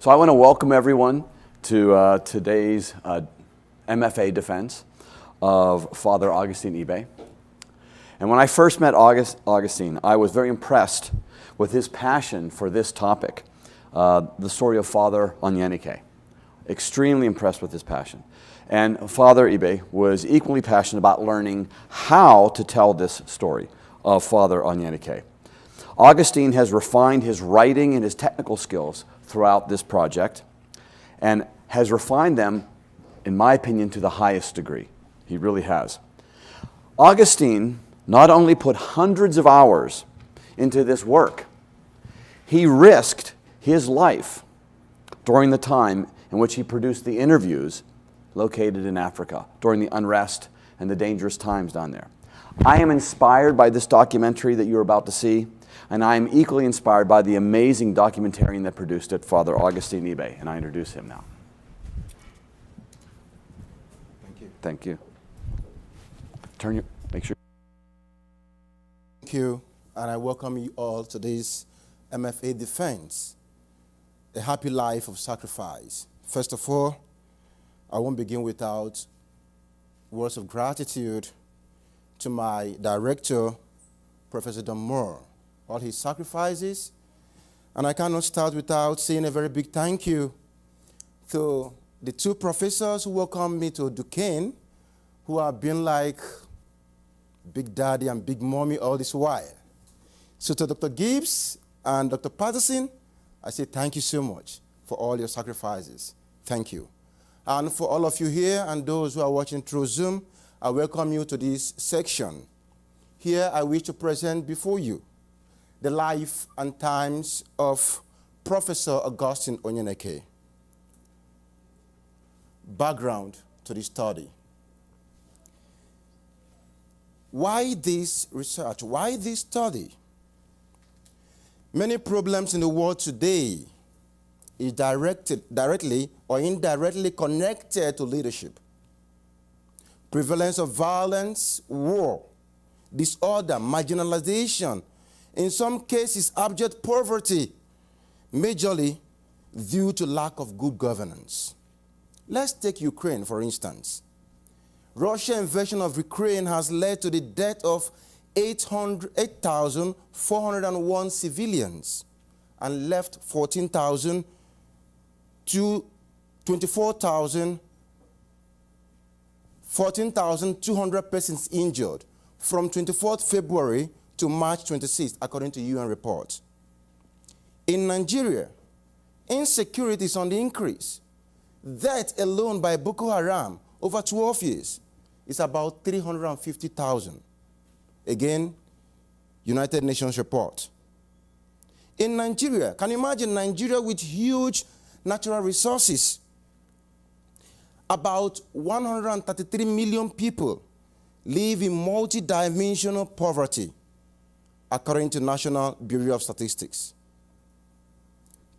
So I want to welcome everyone to today's MFA defense of Father Augustine Ibeh. And when I first met Augustine, I was very impressed with his passion for this topic, the story of Father Onyeneke. Extremely impressed with his passion. And Father Ibeh was equally passionate about learning how to tell this story of Father Onyeneke. Augustine has refined his writing and his technical skills throughout this project and has refined them, in my opinion, to the highest degree. He really has. Augustine not only put hundreds of hours into this work, he risked his life during the time in which he produced the interviews located in Africa during the unrest and the dangerous times down there. I am inspired by this documentary that you're about to see, and I am equally inspired by the amazing documentarian that produced it, Father Augustine Ibeh, and I introduce him now. Thank you. Thank you. Make sure. Thank you, and I welcome you all to this MFA defense, a happy life of sacrifice. First of all, I won't begin without words of gratitude to my director, Professor Moore, all his sacrifices. And I cannot start without saying a very big thank you to the two professors who welcomed me to Duquesne, who have been like Big Daddy and Big Mommy all this while. So to Dr. Gibbs and Dr. Patterson, I say thank you so much for all your sacrifices. Thank you. And for all of you here and those who are watching through Zoom, I welcome you to this section. Here I wish to present before you the life and times of Professor Augustine Onyeneke. Background to the study. Why this research? Why this study? Many problems in the world today is directly or indirectly connected to leadership. Prevalence of violence, war, disorder, marginalization, in some cases abject poverty, majorly due to lack of good governance. Let's take Ukraine, for instance. Russia's invasion of Ukraine has led to the death of 8,401 civilians and left 14,200 persons injured from 24th February to March 26th, according to UN reports. In Nigeria, insecurity is on the increase. Death alone by Boko Haram over 12 years is about 350,000. Again, United Nations report. In Nigeria, can you imagine Nigeria with huge natural resources? About 133 million people live in multi-dimensional poverty, according to National Bureau of Statistics.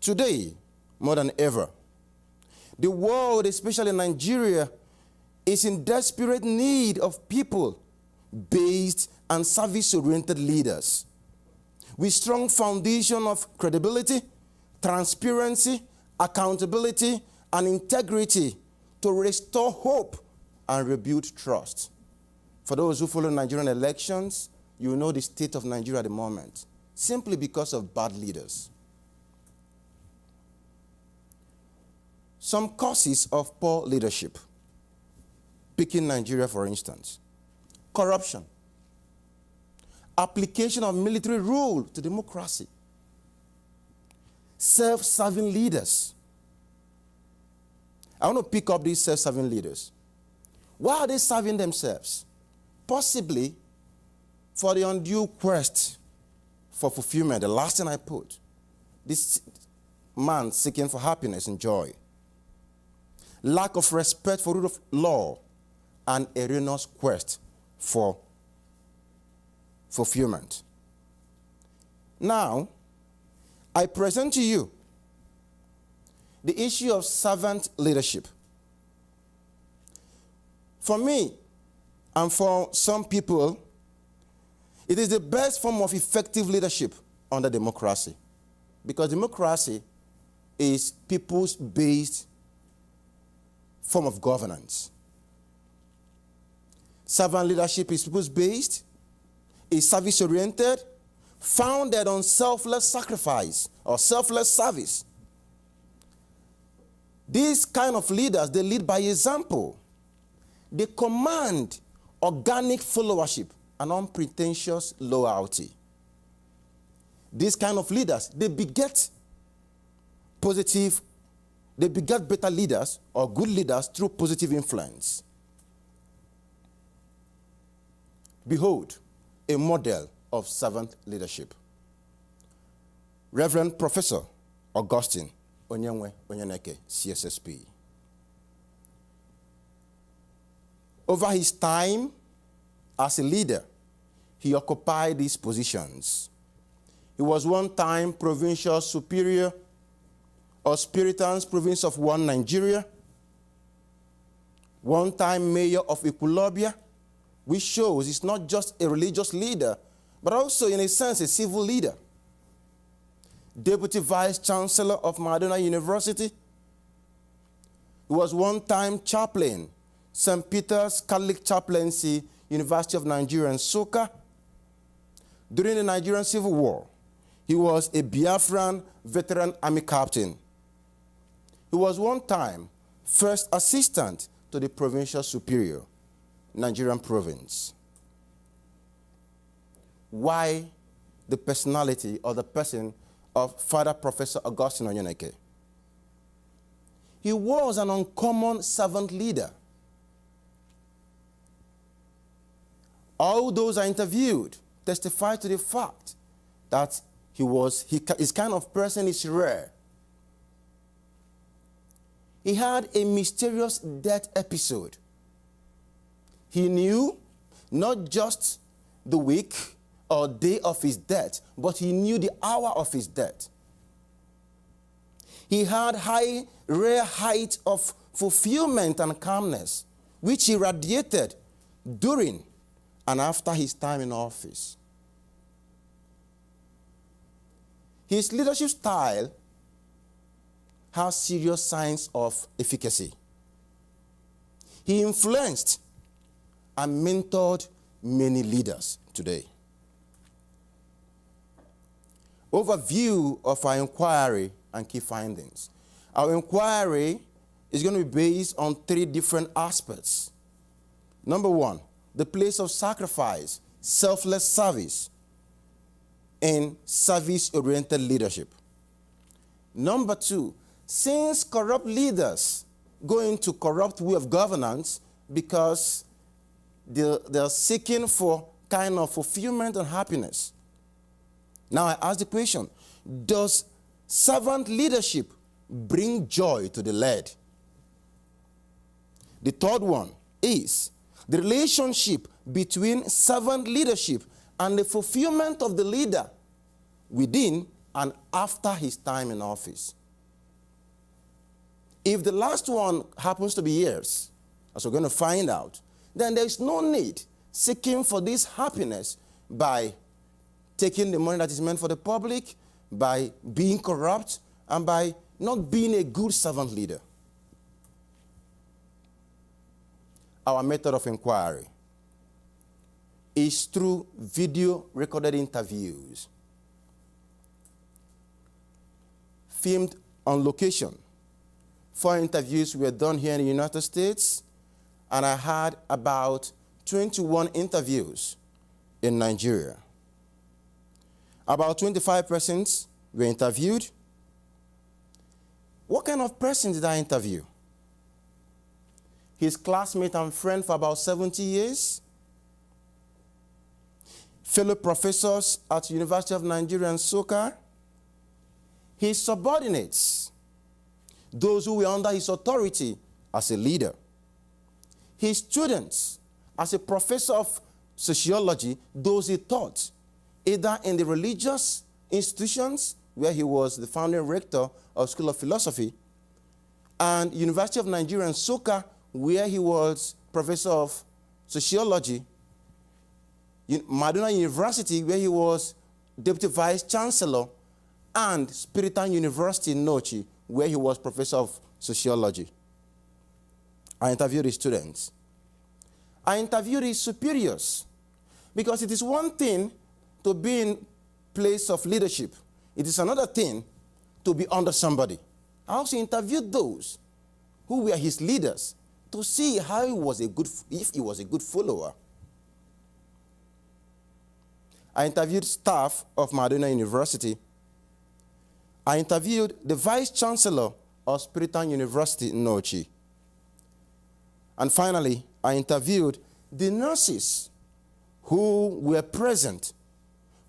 Today, more than ever, the world, especially Nigeria, is in desperate need of people-based and service-oriented leaders with strong foundation of credibility, transparency, accountability, and integrity to restore hope and rebuild trust. For those who follow Nigerian elections, you know the state of Nigeria at the moment, simply because of bad leaders. Some causes of poor leadership. Picking Nigeria, for instance. Corruption. Application of military rule to democracy. Self-serving leaders. I want to pick up these self-serving leaders. Why are they serving themselves? Possibly for the undue quest for fulfillment, the last thing I put. This man seeking for happiness and joy. Lack of respect for rule of law and erroneous quest for fulfillment. Now, I present to you the issue of servant leadership. For me, and for some people, it is the best form of effective leadership under democracy. Because democracy is peoples-based form of governance. Servant leadership is peoples-based, is service-oriented, founded on selfless sacrifice or selfless service. These kind of leaders, they lead by example. They command organic followership and unpretentious loyalty. These kind of leaders, they beget better leaders or good leaders through positive influence. Behold, a model of servant leadership. Reverend Professor Augustine Onyeneke, C.S.Sp. Over his time as a leader, he occupied these positions. He was one time provincial superior of Spiritans province of One Nigeria, one time mayor of Equilobia, which shows he's not just a religious leader, but also in a sense a civil leader. Deputy Vice Chancellor of Madonna University. He was one time chaplain, St. Peter's Catholic Chaplaincy, University of Nigeria, Nsukka. During the Nigerian Civil War, he was a Biafran veteran army captain. He was one time first assistant to the provincial superior, Nigerian province. Why the personality or the person of Father Professor Augustine Onyeneke? He was an uncommon servant leader. All those I interviewed testify to the fact that his kind of person is rare. He had a mysterious death episode. He knew not just the week or day of his death, but he knew the hour of his death. He had rare height of fulfillment and calmness, which he radiated during and after his time in office. His leadership style has serious signs of efficacy. He influenced and mentored many leaders today. Overview of our inquiry and key findings. Our inquiry is going to be based on 3 different aspects. Number 1, the place of sacrifice, selfless service, and service-oriented leadership. Number 2, since corrupt leaders go into corrupt way of governance because they're seeking for kind of fulfillment and happiness. Now I ask the question, does servant leadership bring joy to the led? The third one is the relationship between servant leadership and the fulfillment of the leader within and after his time in office. If the last one happens to be years, as we're going to find out, then there is no need seeking for this happiness by taking the money that is meant for the public, by being corrupt, and by not being a good servant leader. Our method of inquiry is through video recorded interviews, filmed on location. 4 interviews were done here in the United States, and I had about 21 interviews in Nigeria. About 25 persons were interviewed. What kind of person did I interview? His classmate and friend for about 70 years, fellow professors at University of Nigeria and Nsukka, his subordinates, those who were under his authority as a leader, his students as a professor of sociology, those he taught, either in the religious institutions where he was the founding rector of School of Philosophy, and University of Nigeria and Nsukka, where he was professor of sociology, Madonna University, where he was deputy vice chancellor, and Spiritan University in Nochi, where he was professor of sociology. I interviewed his students. I interviewed his superiors, because it is one thing to be in place of leadership. It is another thing to be under somebody. I also interviewed those who were his leaders to see how if he was a good follower. I interviewed staff of Madonna University. I interviewed the vice chancellor of Spiritan University in Nochi. And finally, I interviewed the nurses who were present,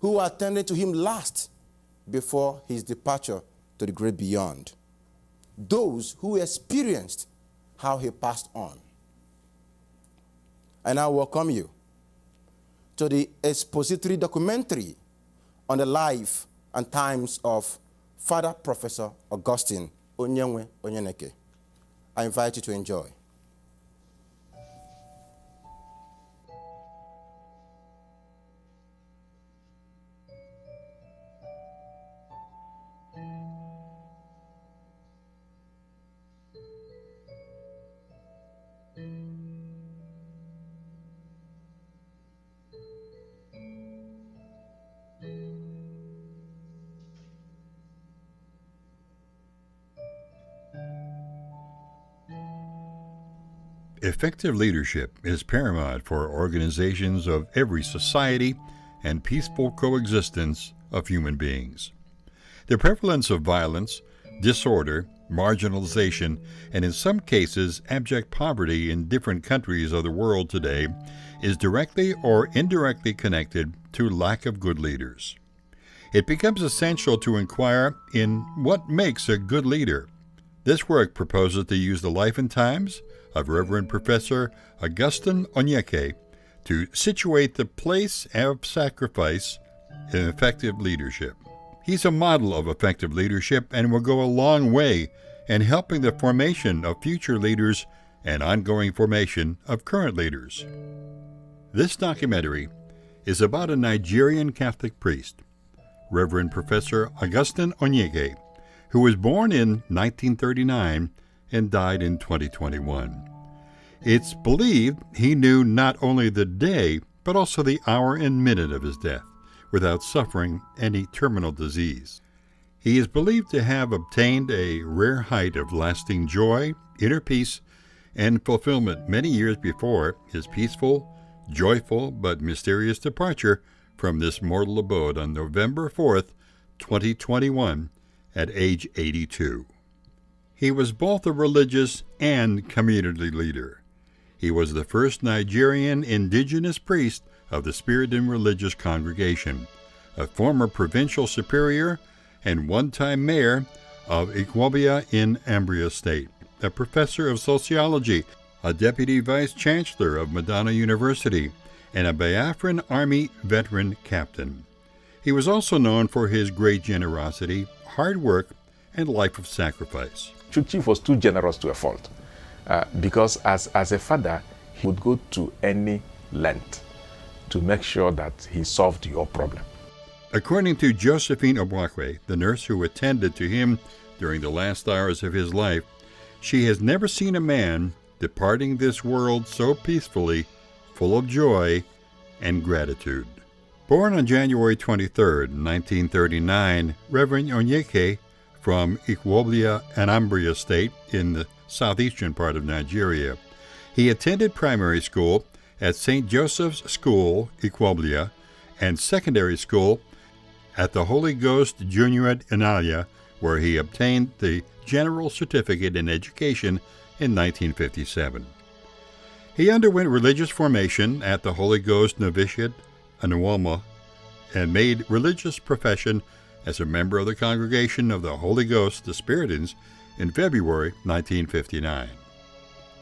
who attended to him last before his departure to the great beyond. Those who experienced how he passed on. And I welcome you to the expository documentary on the life and times of Father Professor Augustine Onyeneke. I invite you to enjoy. Effective leadership is paramount for organizations of every society and peaceful coexistence of human beings. The prevalence of violence, disorder, marginalization, and in some cases abject poverty in different countries of the world today is directly or indirectly connected to lack of good leaders. It becomes essential to inquire in what makes a good leader. This work proposes to use the life and times of Reverend Professor Augustine Onyeneke to situate the place of sacrifice in effective leadership. He's a model of effective leadership and will go a long way in helping the formation of future leaders and ongoing formation of current leaders. This documentary is about a Nigerian Catholic priest, Reverend Professor Augustine Onyeneke, who was born in 1939 and died in 2021. It's believed he knew not only the day, but also the hour and minute of his death, without suffering any terminal disease. He is believed to have obtained a rare height of lasting joy, inner peace, and fulfillment many years before his peaceful, joyful, but mysterious departure from this mortal abode on November 4th, 2021, at age 82. He was both a religious and community leader. He was the first Nigerian indigenous priest of the Spirit and Religious Congregation, a former provincial superior and one-time mayor of Ikwobia in Ambria State, a professor of sociology, a deputy vice-chancellor of Madonna University, and a Biafran Army veteran captain. He was also known for his great generosity, hard work, and life of sacrifice. Chief was too generous to a fault, because as a father, he would go to any length to make sure that he solved your problem. According to Josephine Obwakwe, the nurse who attended to him during the last hours of his life, she has never seen a man departing this world so peacefully, full of joy and gratitude. Born on January 23, 1939, Reverend Onyeneke from Ikwobia, Anambra State in the southeastern part of Nigeria. He attended primary school at St. Joseph's School, Ikwobia, and secondary school at the Holy Ghost Juniorate Inalia, where he obtained the General Certificate in Education in 1957. He underwent religious formation at the Holy Ghost Novitiate Anuwama and made religious profession as a member of the Congregation of the Holy Ghost, the Spiritans, in February 1959.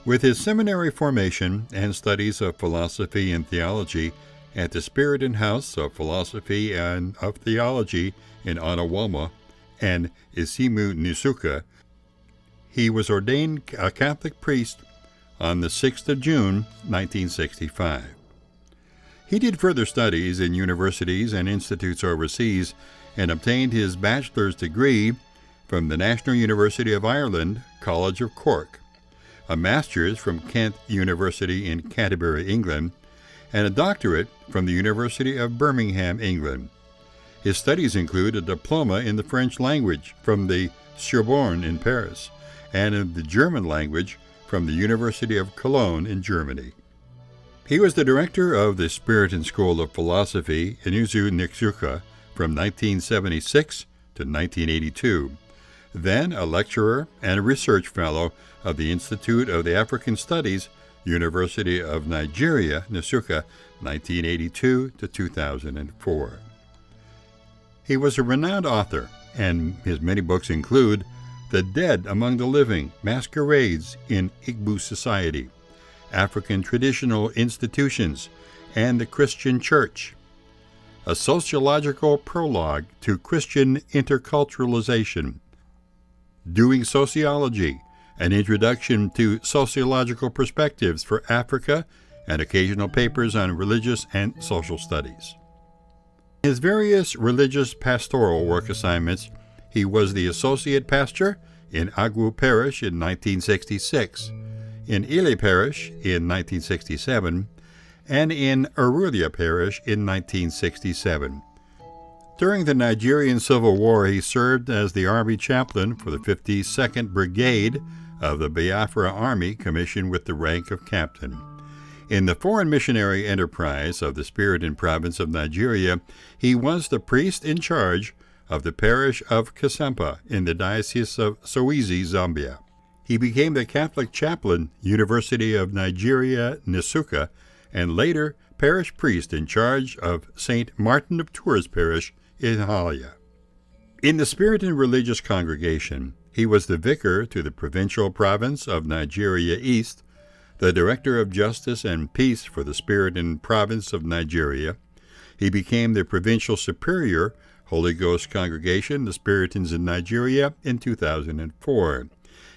With his seminary formation and studies of philosophy and theology at the Spiritan House of Philosophy and of Theology in Anawama and Isimu Nisuka, he was ordained a Catholic priest on the 6th of June, 1965. He did further studies in universities and institutes overseas and obtained his bachelor's degree from the National University of Ireland, College of Cork, a master's from Kent University in Canterbury, England, and a doctorate from the University of Birmingham, England. His studies include a diploma in the French language from the Sorbonne in Paris, and in the German language from the University of Cologne in Germany. He was the director of the Spiritan School of Philosophy in Nisuka from 1976 to 1982, then a lecturer and a research fellow of the Institute of the African Studies, University of Nigeria, Nsukka, 1982 to 2004. He was a renowned author, and his many books include The Dead Among the Living, Masquerades in Igbo Society, African Traditional Institutions, and the Christian Church, a sociological prologue to Christian interculturalization, Doing Sociology, an introduction to sociological perspectives for Africa, and occasional papers on religious and social studies. His various religious pastoral work assignments, he was the associate pastor in Agwu Parish in 1966, in Ile Parish in 1967, and in Arulia Parish in 1967. During the Nigerian Civil War, he served as the Army chaplain for the 52nd Brigade of the Biafra Army, commissioned with the rank of captain. In the foreign missionary enterprise of the Spiritan province of Nigeria, he was the priest in charge of the parish of Kasempa in the Diocese of Soweto, Zambia. He became the Catholic chaplain, University of Nigeria, Nsukka, and later parish priest in charge of St. Martin of Tours Parish in Halia. In the Spiritan religious congregation, he was the vicar to the provincial province of Nigeria East, the director of justice and peace for the Spiritan province of Nigeria. He became the provincial superior, Holy Ghost congregation, the Spiritans in Nigeria, in 2004.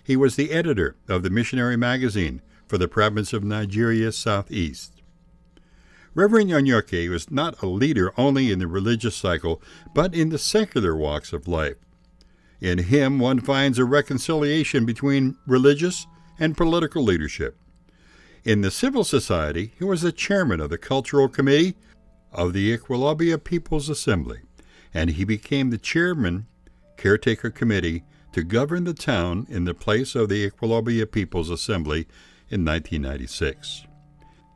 He was the editor of the missionary magazine for the province of Nigeria Southeast. Reverend Onyeneke was not a leader only in the religious cycle, but in the secular walks of life. In him, one finds a reconciliation between religious and political leadership. In the civil society, he was the chairman of the Cultural Committee of the Equilobia People's Assembly, and he became the chairman, caretaker committee, to govern the town in the place of the Equilobia People's Assembly in 1996.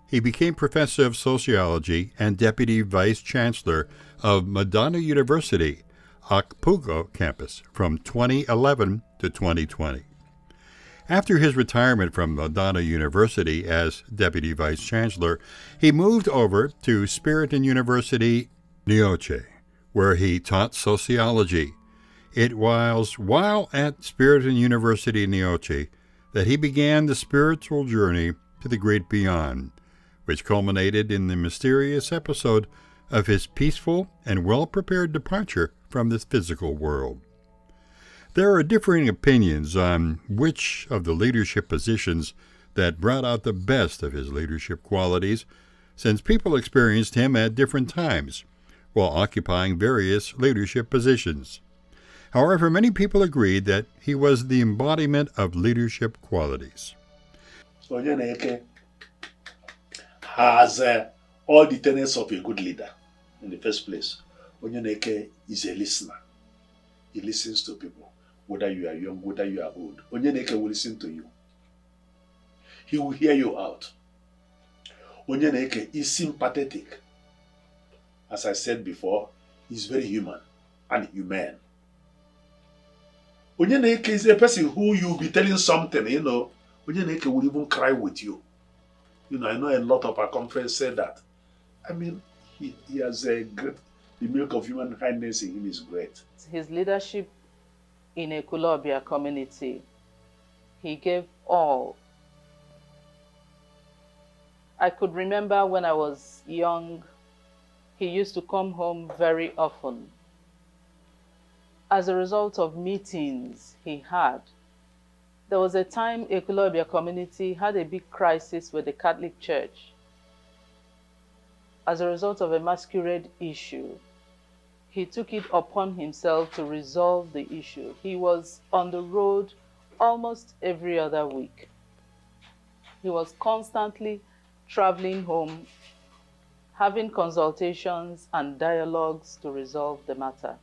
He became professor of sociology and deputy vice-chancellor of Madonna University, Akpugo campus, from 2011 to 2020. After his retirement from Madonna University as Deputy Vice-Chancellor, he moved over to Spiritan University, Nioche, where he taught sociology. It was while at Spiritan University, Nioche, that he began the spiritual journey to the great beyond, which culminated in the mysterious episode of his peaceful and well-prepared departure from this physical world. There are differing opinions on which of the leadership positions that brought out the best of his leadership qualities, since people experienced him at different times while occupying various leadership positions. However, many people agreed that he was the embodiment of leadership qualities. So Onyeneke has all the tenets of a good leader. In the first place, Onyeneke is a listener. He listens to people. Whether you are young, whether you are old, Onyeneke will listen to you. He will hear you out. Onyeneke is sympathetic. As I said before, he's very human and humane. Onyeneke is a person who you'll be telling something, Onyeneke will even cry with you. I know a lot of our conference said that. I mean, he has a great, the milk of human kindness in him is great. His leadership in a Equilobia community, he gave all. I could remember when I was young, he used to come home very often. As a result of meetings he had, there was a time Equilobia community had a big crisis with the Catholic Church. As a result of a masquerade issue, he took it upon himself to resolve the issue. He was on the road almost every other week. He was constantly traveling home, having consultations and dialogues to resolve the matter.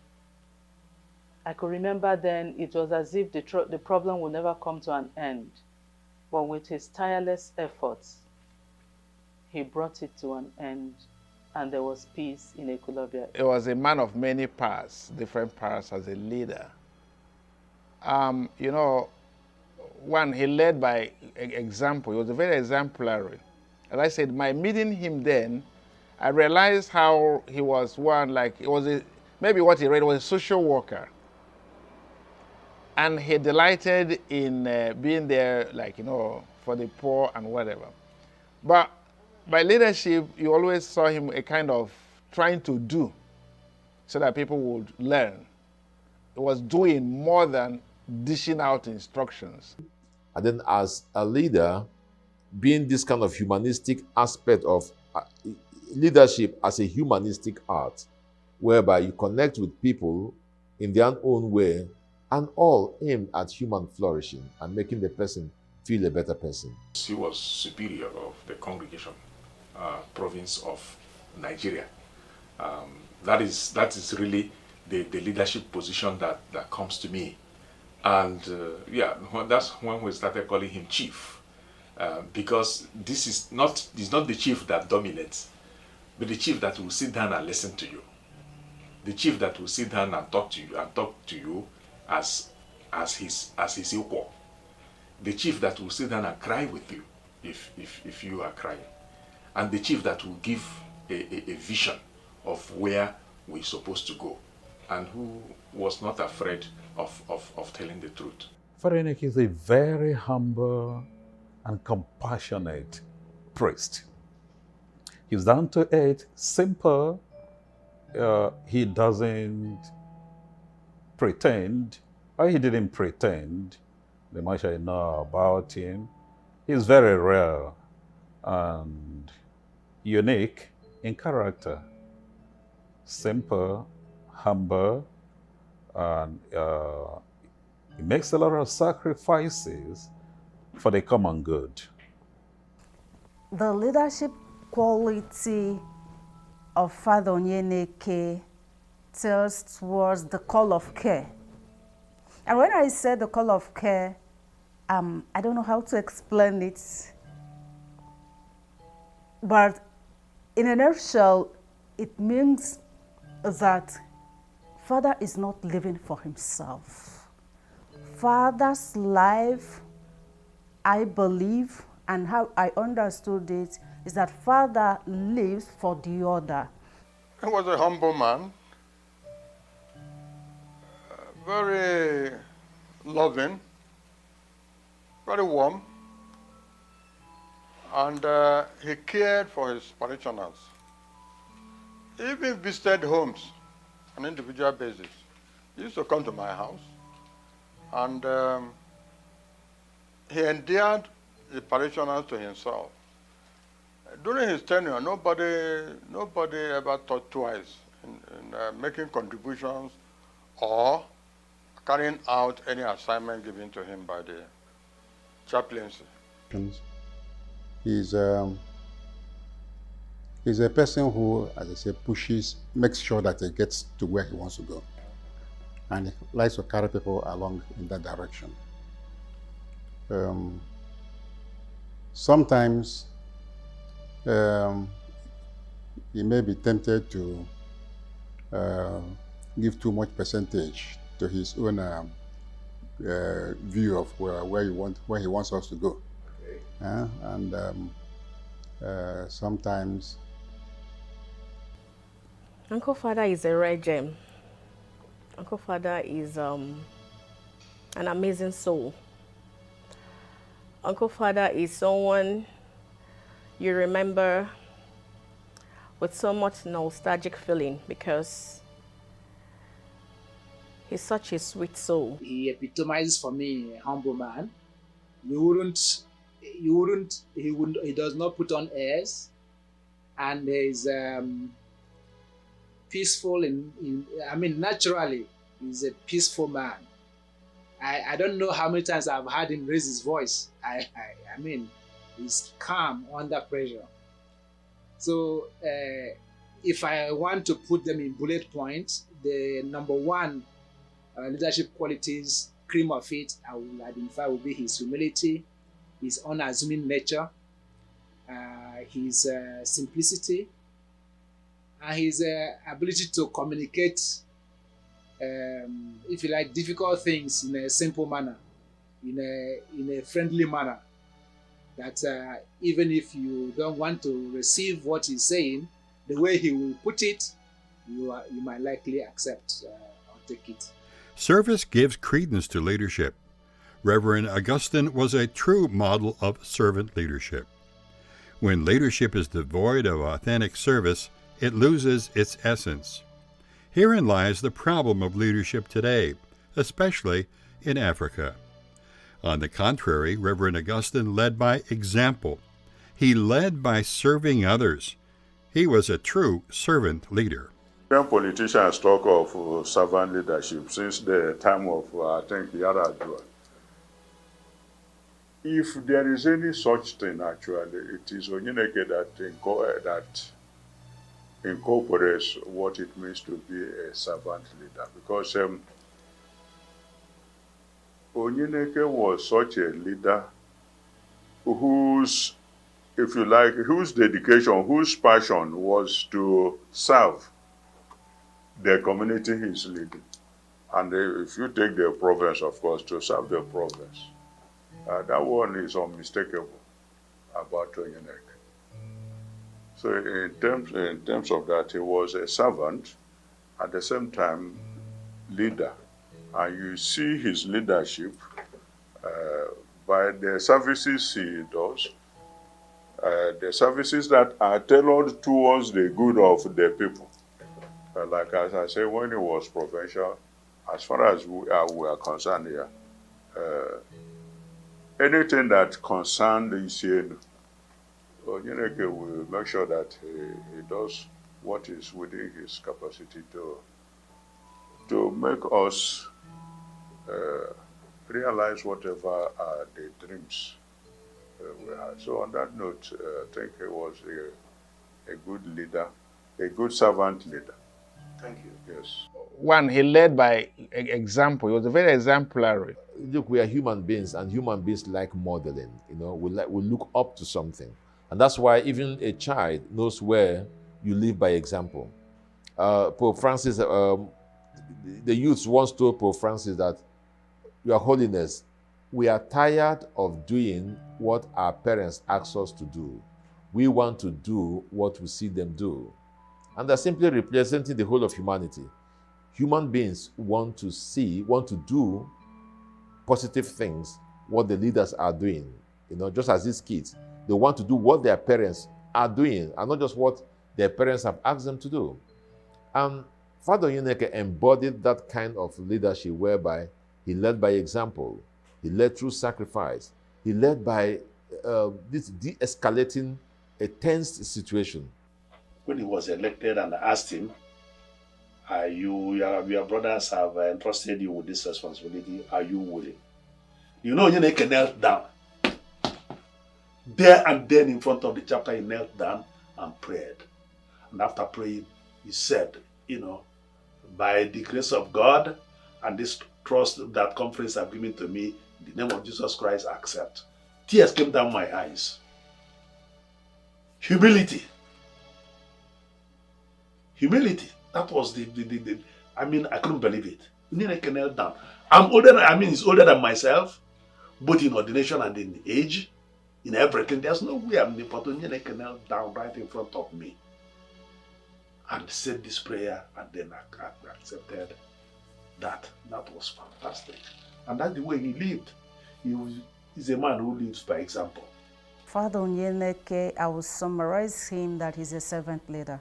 I could remember then it was as if the problem would never come to an end. But with his tireless efforts, he brought it to an end, and there was peace in Ekulobia. He was a man of many parts, different parts as a leader. You know, one, he led by example. He was very exemplary. As I said, my meeting him then, I realized how he was one, like, it was maybe what he read was a social worker. And he delighted in being there, like, you know, for the poor and whatever. But by leadership, you always saw him a kind of trying to do so that people would learn. He was doing more than dishing out instructions. And then as a leader, being this kind of humanistic aspect of leadership as a humanistic art, whereby you connect with people in their own way and all aimed at human flourishing and making the person feel a better person. He was superior of the congregation province of Nigeria. That is really the leadership position that comes to me. And yeah, that's when we started calling him chief. Because this is not the chief that dominates, but the chief that will sit down and listen to you. The chief that will sit down and talk to you as his equal. The chief that will sit down and cry with you if you are crying. And the chief that will give a vision of where we're supposed to go, and who was not afraid of telling the truth. Father Onyeneke is a very humble and compassionate priest. He's down to earth, simple. He doesn't pretend, or he didn't pretend. The much I know about him, he's very real and unique in character. Simple, humble, and he makes a lot of sacrifices for the common good. The leadership quality of Father Onyeneke tells towards the call of care. And when I say the call of care, I don't know how to explain it, but in a nutshell, it means that Father is not living for himself. Father's life, I believe, and how I understood it, is that Father lives for the other. He was a humble man, very loving, very warm, and he cared for his parishioners. He even visited homes on an individual basis. He used to come to my house, and he endeared the parishioners to himself. During his tenure, nobody ever thought twice in making contributions or carrying out any assignment given to him by the chaplaincy. He's a person who, as I say, makes sure that he gets to where he wants to go. And he likes to carry people along in that direction. Sometimes he may be tempted to give too much percentage to his own view of where he wants us to go. Okay. And sometimes Uncle Father is a rare gem. Uncle Father is an amazing soul. Uncle Father is someone you remember with so much nostalgic feeling because he's such a sweet soul. He epitomizes for me a humble man. He does not put on airs, and he's peaceful naturally, he's a peaceful man. I don't know how many times I've heard him raise his voice. I mean, he's calm under pressure. So if I want to put them in bullet points, the number one leadership qualities, cream of it, I will identify will be his humility, his unassuming nature, his simplicity, and his ability to communicate, if you like, difficult things in a simple manner, in a friendly manner, that even if you don't want to receive what he's saying, the way he will put it, you might likely accept or take it. Service gives credence to leadership. Reverend Augustine was a true model of servant leadership. When leadership is devoid of authentic service, it loses its essence. Herein lies the problem of leadership today, especially in Africa. On the contrary, Reverend Augustine led by example. He led by serving others. He was a true servant leader. When politicians talk of servant leadership since the time of, I think, Yaradua, if there is any such thing, actually, it is Onyeneke that incorporates what it means to be a servant leader. Because Onyeneke was such a leader whose, if you like, whose dedication, whose passion was to serve the community he's leading. And if you take the province, of course, to serve the province. That one is unmistakable about Onyeneke. So in terms of that, he was a servant, at the same time, leader. And you see his leadership by the services he does, the services that are tailored towards the good of the people. Like as I say, when he was provincial, as far as we are concerned here, anything that concerns the Isienu, Onyeneke will make sure that he does what is within his capacity to make us realize whatever are the dreams we had. So on that note, I think he was a good leader, a good servant leader. Thank you. Yes. One, he led by example. He was very exemplary. Look, we are human beings, and human beings like modeling. You know, we look up to something, and that's why even a child knows where you live by example. Pope Francis, the youths once told Pope Francis that, Your Holiness, we are tired of doing what our parents ask us to do. We want to do what we see them do. And they're simply representing the whole of humanity. Human beings want to do positive things, what the leaders are doing. You know, just as these kids, they want to do what their parents are doing, and not just what their parents have asked them to do. And Father Onyeneke embodied that kind of leadership whereby he led by example, he led through sacrifice, he led by this de-escalating a tense situation. When he was elected and I asked him, your brothers have entrusted you with this responsibility, are you willing? You know, Onyeneke knelt down. There and then in front of the chapter, he knelt down and prayed. And after praying, he said, you know, by the grace of God and this trust that conference have given to me, in the name of Jesus Christ, I accept. Tears came down my eyes. Humility. Humility. That was I mean, I couldn't believe it. Onyeneke knelt down. He's older than myself, both in ordination and in age, in everything. There's no way but Onyeneke knelt down right in front of me and said this prayer, and then I accepted that. That was fantastic. And that's the way he lived. He's a man who lives by example. Father Onyeneke, I will summarize him that he's a servant leader.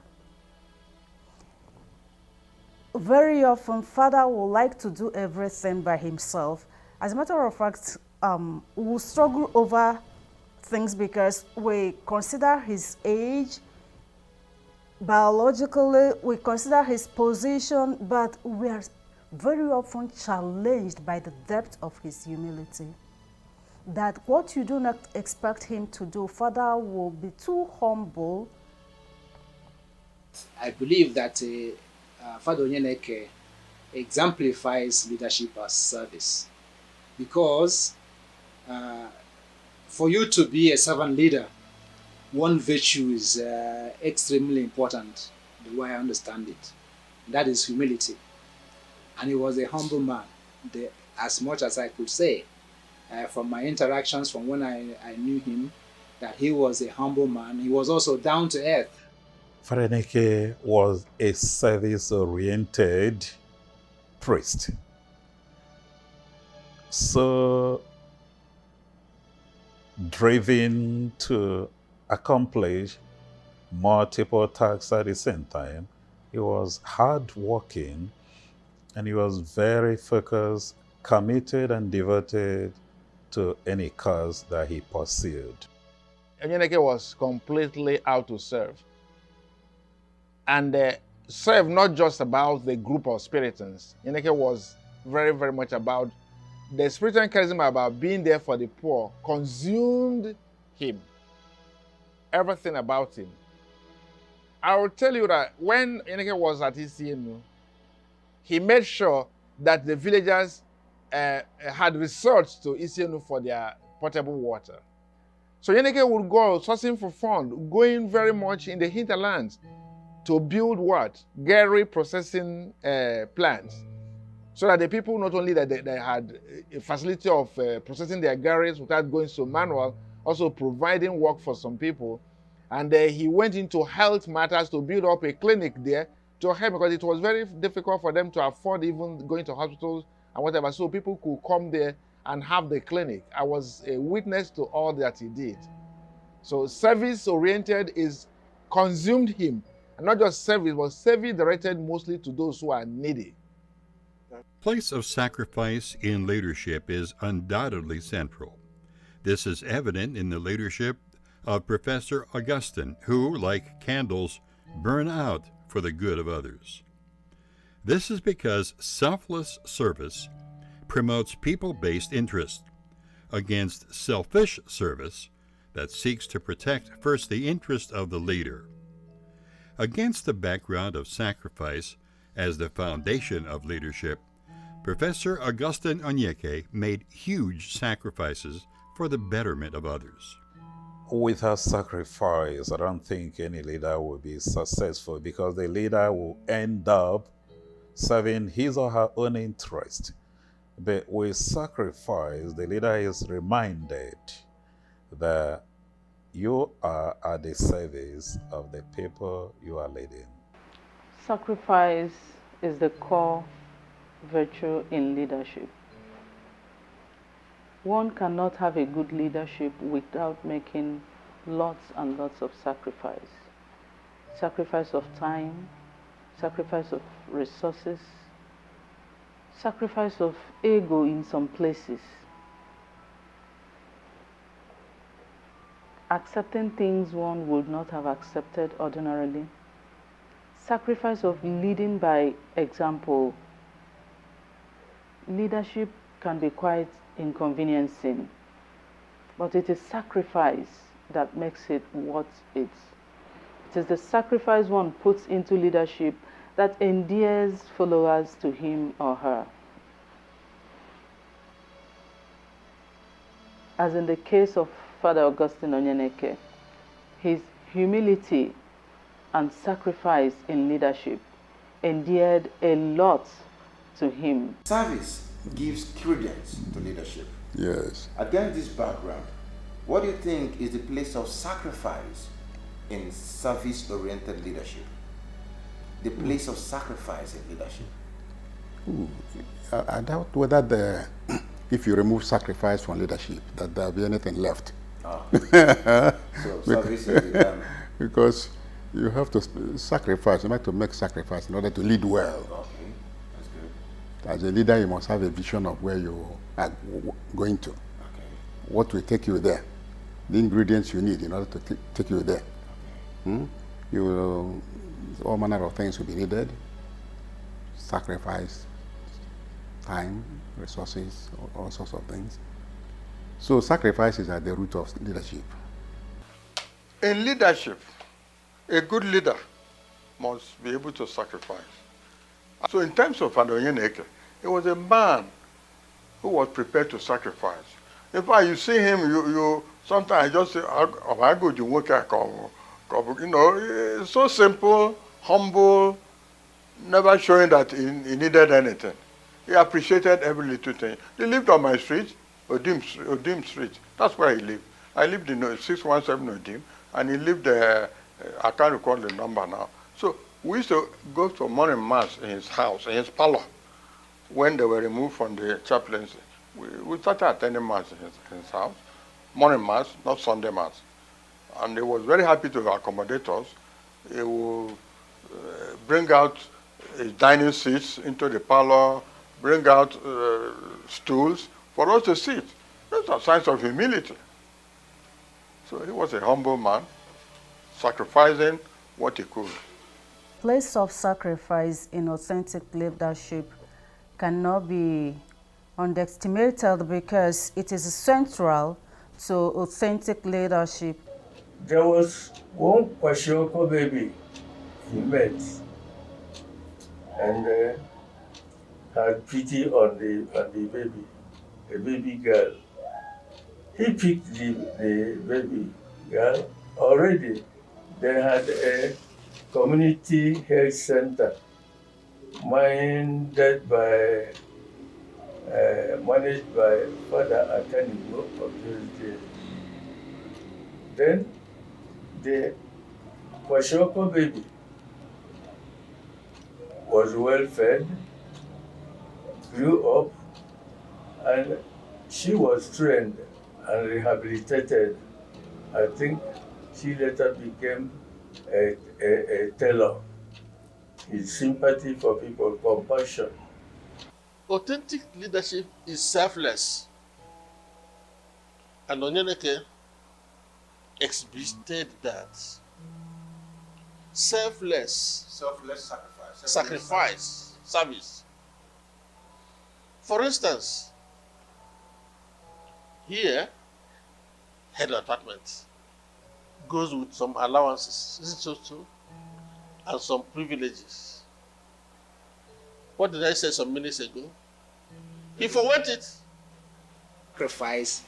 Very often, Father would like to do everything by himself. As a matter of fact, we will struggle over things because we consider his age. Biologically, we consider his position, but we are very often challenged by the depth of his humility. That what you do not expect him to do, Father will be too humble. I believe that Father Onyeneke exemplifies leadership as service, because for you to be a servant leader, one virtue is extremely important, the way I understand it. That is humility. And he was a humble man, as much as I could say. From my interactions, from when I knew him, that he was a humble man. He was also down to earth. Father Onyeneke was a service-oriented priest. So driven to accomplish multiple tasks at the same time. He was hardworking, and he was very focused, committed, and devoted to any cause that he pursued. Onyeneke was completely out to serve. And serve not just about the group of Spiritans. Onyeneke was very, very much about the Spiritan charisma, about being there for the poor, consumed him. Everything about him. I will tell you that when Onyeneke was at ECNU, he made sure that the villagers had resort to ECNU for their potable water. So Onyeneke would go sourcing for fund, going very much in the hinterlands to build what? Gari processing plants. So that the people, not only that they had a facility of processing their garis without going so manual, also providing work for some people. And he went into health matters to build up a clinic there to help, because it was very difficult for them to afford even going to hospitals and whatever. So people could come there and have the clinic. I was a witness to all that he did. So service-oriented is consumed him. And not just service, but service directed mostly to those who are needy. Place of sacrifice in leadership is undoubtedly central. This is evident in the leadership of Professor Augustine, who, like candles, burn out for the good of others. This is because selfless service promotes people-based interest against selfish service that seeks to protect first the interest of the leader. Against the background of sacrifice as the foundation of leadership, Professor Augustine Onyeneke made huge sacrifices for the betterment of others. Without sacrifice, I don't think any leader will be successful, because the leader will end up serving his or her own interest. But with sacrifice, the leader is reminded that you are at the service of the people you are leading. Sacrifice is the core virtue in leadership. One cannot have a good leadership without making lots and lots of sacrifice. Sacrifice of time, sacrifice of resources, sacrifice of ego in some places. Accepting things one would not have accepted ordinarily. Sacrifice of leading by example. Leadership can be quite inconveniencing, but it is sacrifice that makes it what it is. It is the sacrifice one puts into leadership that endears followers to him or her. As in the case of Father Augustine Onyeneke, his humility and sacrifice in leadership endeared a lot to him. Service gives credence to leadership. Yes. Against this background, what do you think is the place of sacrifice in service-oriented leadership? The place of sacrifice in leadership. I doubt whether if you remove sacrifice from leadership, that there will be anything left. So service is the term. Because you have to sacrifice, you have to make sacrifice in order to lead well. Okay, that's good. As a leader, you must have a vision of where you are going to. Okay. What will take you there. The ingredients you need in order to take you there. Okay. All manner of things will be needed. Sacrifice, time, resources, all sorts of things. So sacrifice is at the root of leadership. In leadership, a good leader must be able to sacrifice. So in terms of Father Onyeneke, he was a man who was prepared to sacrifice. In fact, you see him, you sometimes just say, I go to work, you know, it's so simple, humble, never showing that he needed anything. He appreciated every little thing. He lived on my street, Odim Street. That's where he lived. I lived in 617 Odim, and he lived there, I can't recall the number now. So we used to go to morning mass in his house, in his parlor, when they were removed from the chaplaincy. We started attending mass in his house, morning mass, not Sunday mass. And he was very happy to accommodate us. He would bring out his dining seats into the parlor, bring out stools for us to sit. Those are signs of humility. So he was a humble man, sacrificing what he could. Place of sacrifice in authentic leadership cannot be underestimated because it is central to authentic leadership. There was one Kwashiorkor baby he met and had pity on the baby, a baby girl. He picked the baby girl already. They had a community health center managed by Father Atanibo of those days. Then the Kwashiorkor baby was well fed, grew up, and she was trained and rehabilitated. I think she later became a tailor. His sympathy for people, compassion. Authentic leadership is selfless. And Onyeneke exhibited that. Selfless sacrifice, service. For instance, here, head of department goes with some allowances, is it so? And some privileges. What did I say some minutes ago? He forwent it. Sacrifice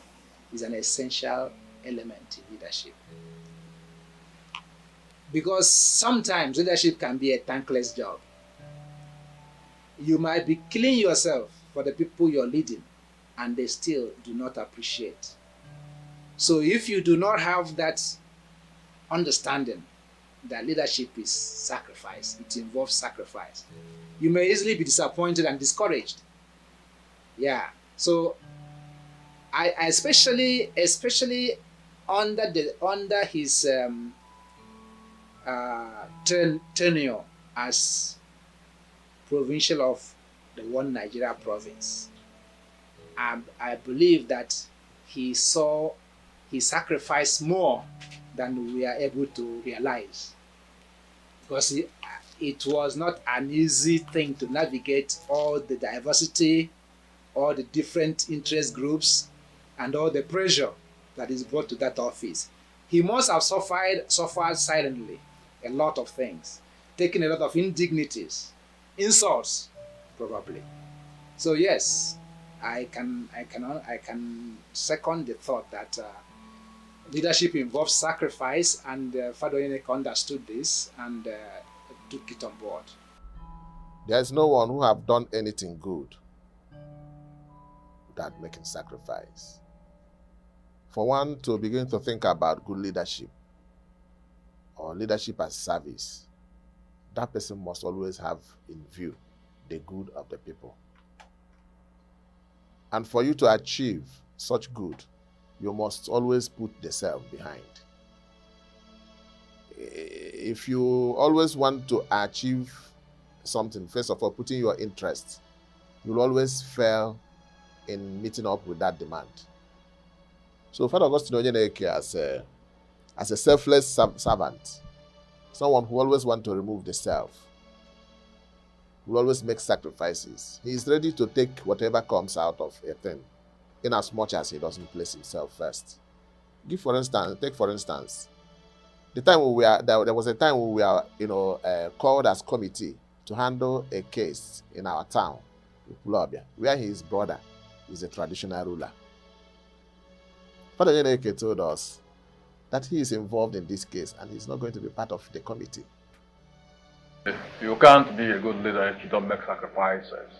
is an essential element in leadership. Because sometimes leadership can be a thankless job. You might be killing yourself for the people you're leading, and they still do not appreciate. So if you do not have that understanding that leadership is sacrifice, it involves sacrifice, you may easily be disappointed and discouraged. Yeah. So I especially under his tenure as provincial of the one Nigeria province, I believe that he sacrificed more than we are able to realize, because it was not an easy thing to navigate all the diversity, all the different interest groups, and all the pressure that is brought to that office. He must have suffered silently a lot of things, taken a lot of indignities, insults, probably. So yes, I can second the thought that leadership involves sacrifice, and Father Onyeneke understood this and took it on board. There is no one who have done anything good without making sacrifice. For one to begin to think about good leadership or leadership as service, that person must always have in view the good of the people. And for you to achieve such good, you must always put the self behind. If you always want to achieve something, first of all, putting your interest, you'll always fail in meeting up with that demand. So Father Augustine Onyeneke, as a selfless servant, someone who always wants to remove the self, who always makes sacrifices. He is ready to take whatever comes out of a thing, in as much as he doesn't place himself first. Take for instance, the time there was a time when we were, called as committee to handle a case in our town, where his brother is a traditional ruler. Father Onyeneke told us that he is involved in this case and he's not going to be part of the committee. You can't be a good leader if you don't make sacrifices.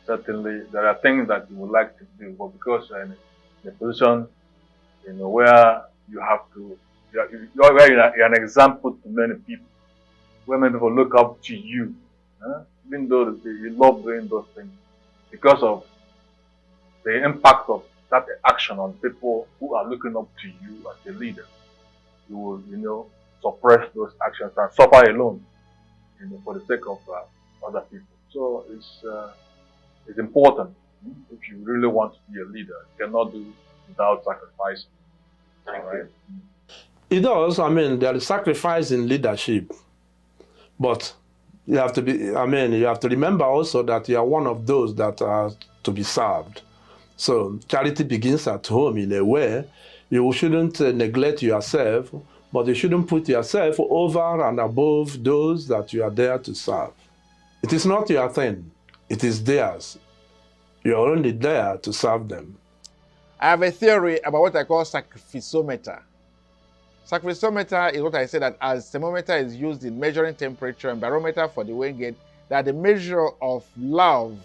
Certainly, there are things that you would like to do, but because you're in a position, where you have to, you're an example to many people, where many people look up to you, even though you love doing those things, because of the impact of that action on people who are looking up to you as a leader. You will, suppress those actions and suffer alone, for the sake of other people. So it's important. If you really want to be a leader, you cannot do without sacrifice. Thank you. It does. There is sacrifice in leadership, but you have to you have to remember also that you are one of those that are to be served. So charity begins at home in a way. You shouldn't neglect yourself, but you shouldn't put yourself over and above those that you are there to serve. It is not your thing. It is theirs. You are only there to serve them. I have a theory about what I call sacrificometer. Sacrificometer is what I say that as thermometer is used in measuring temperature and barometer for the weight gauge, that the measure of love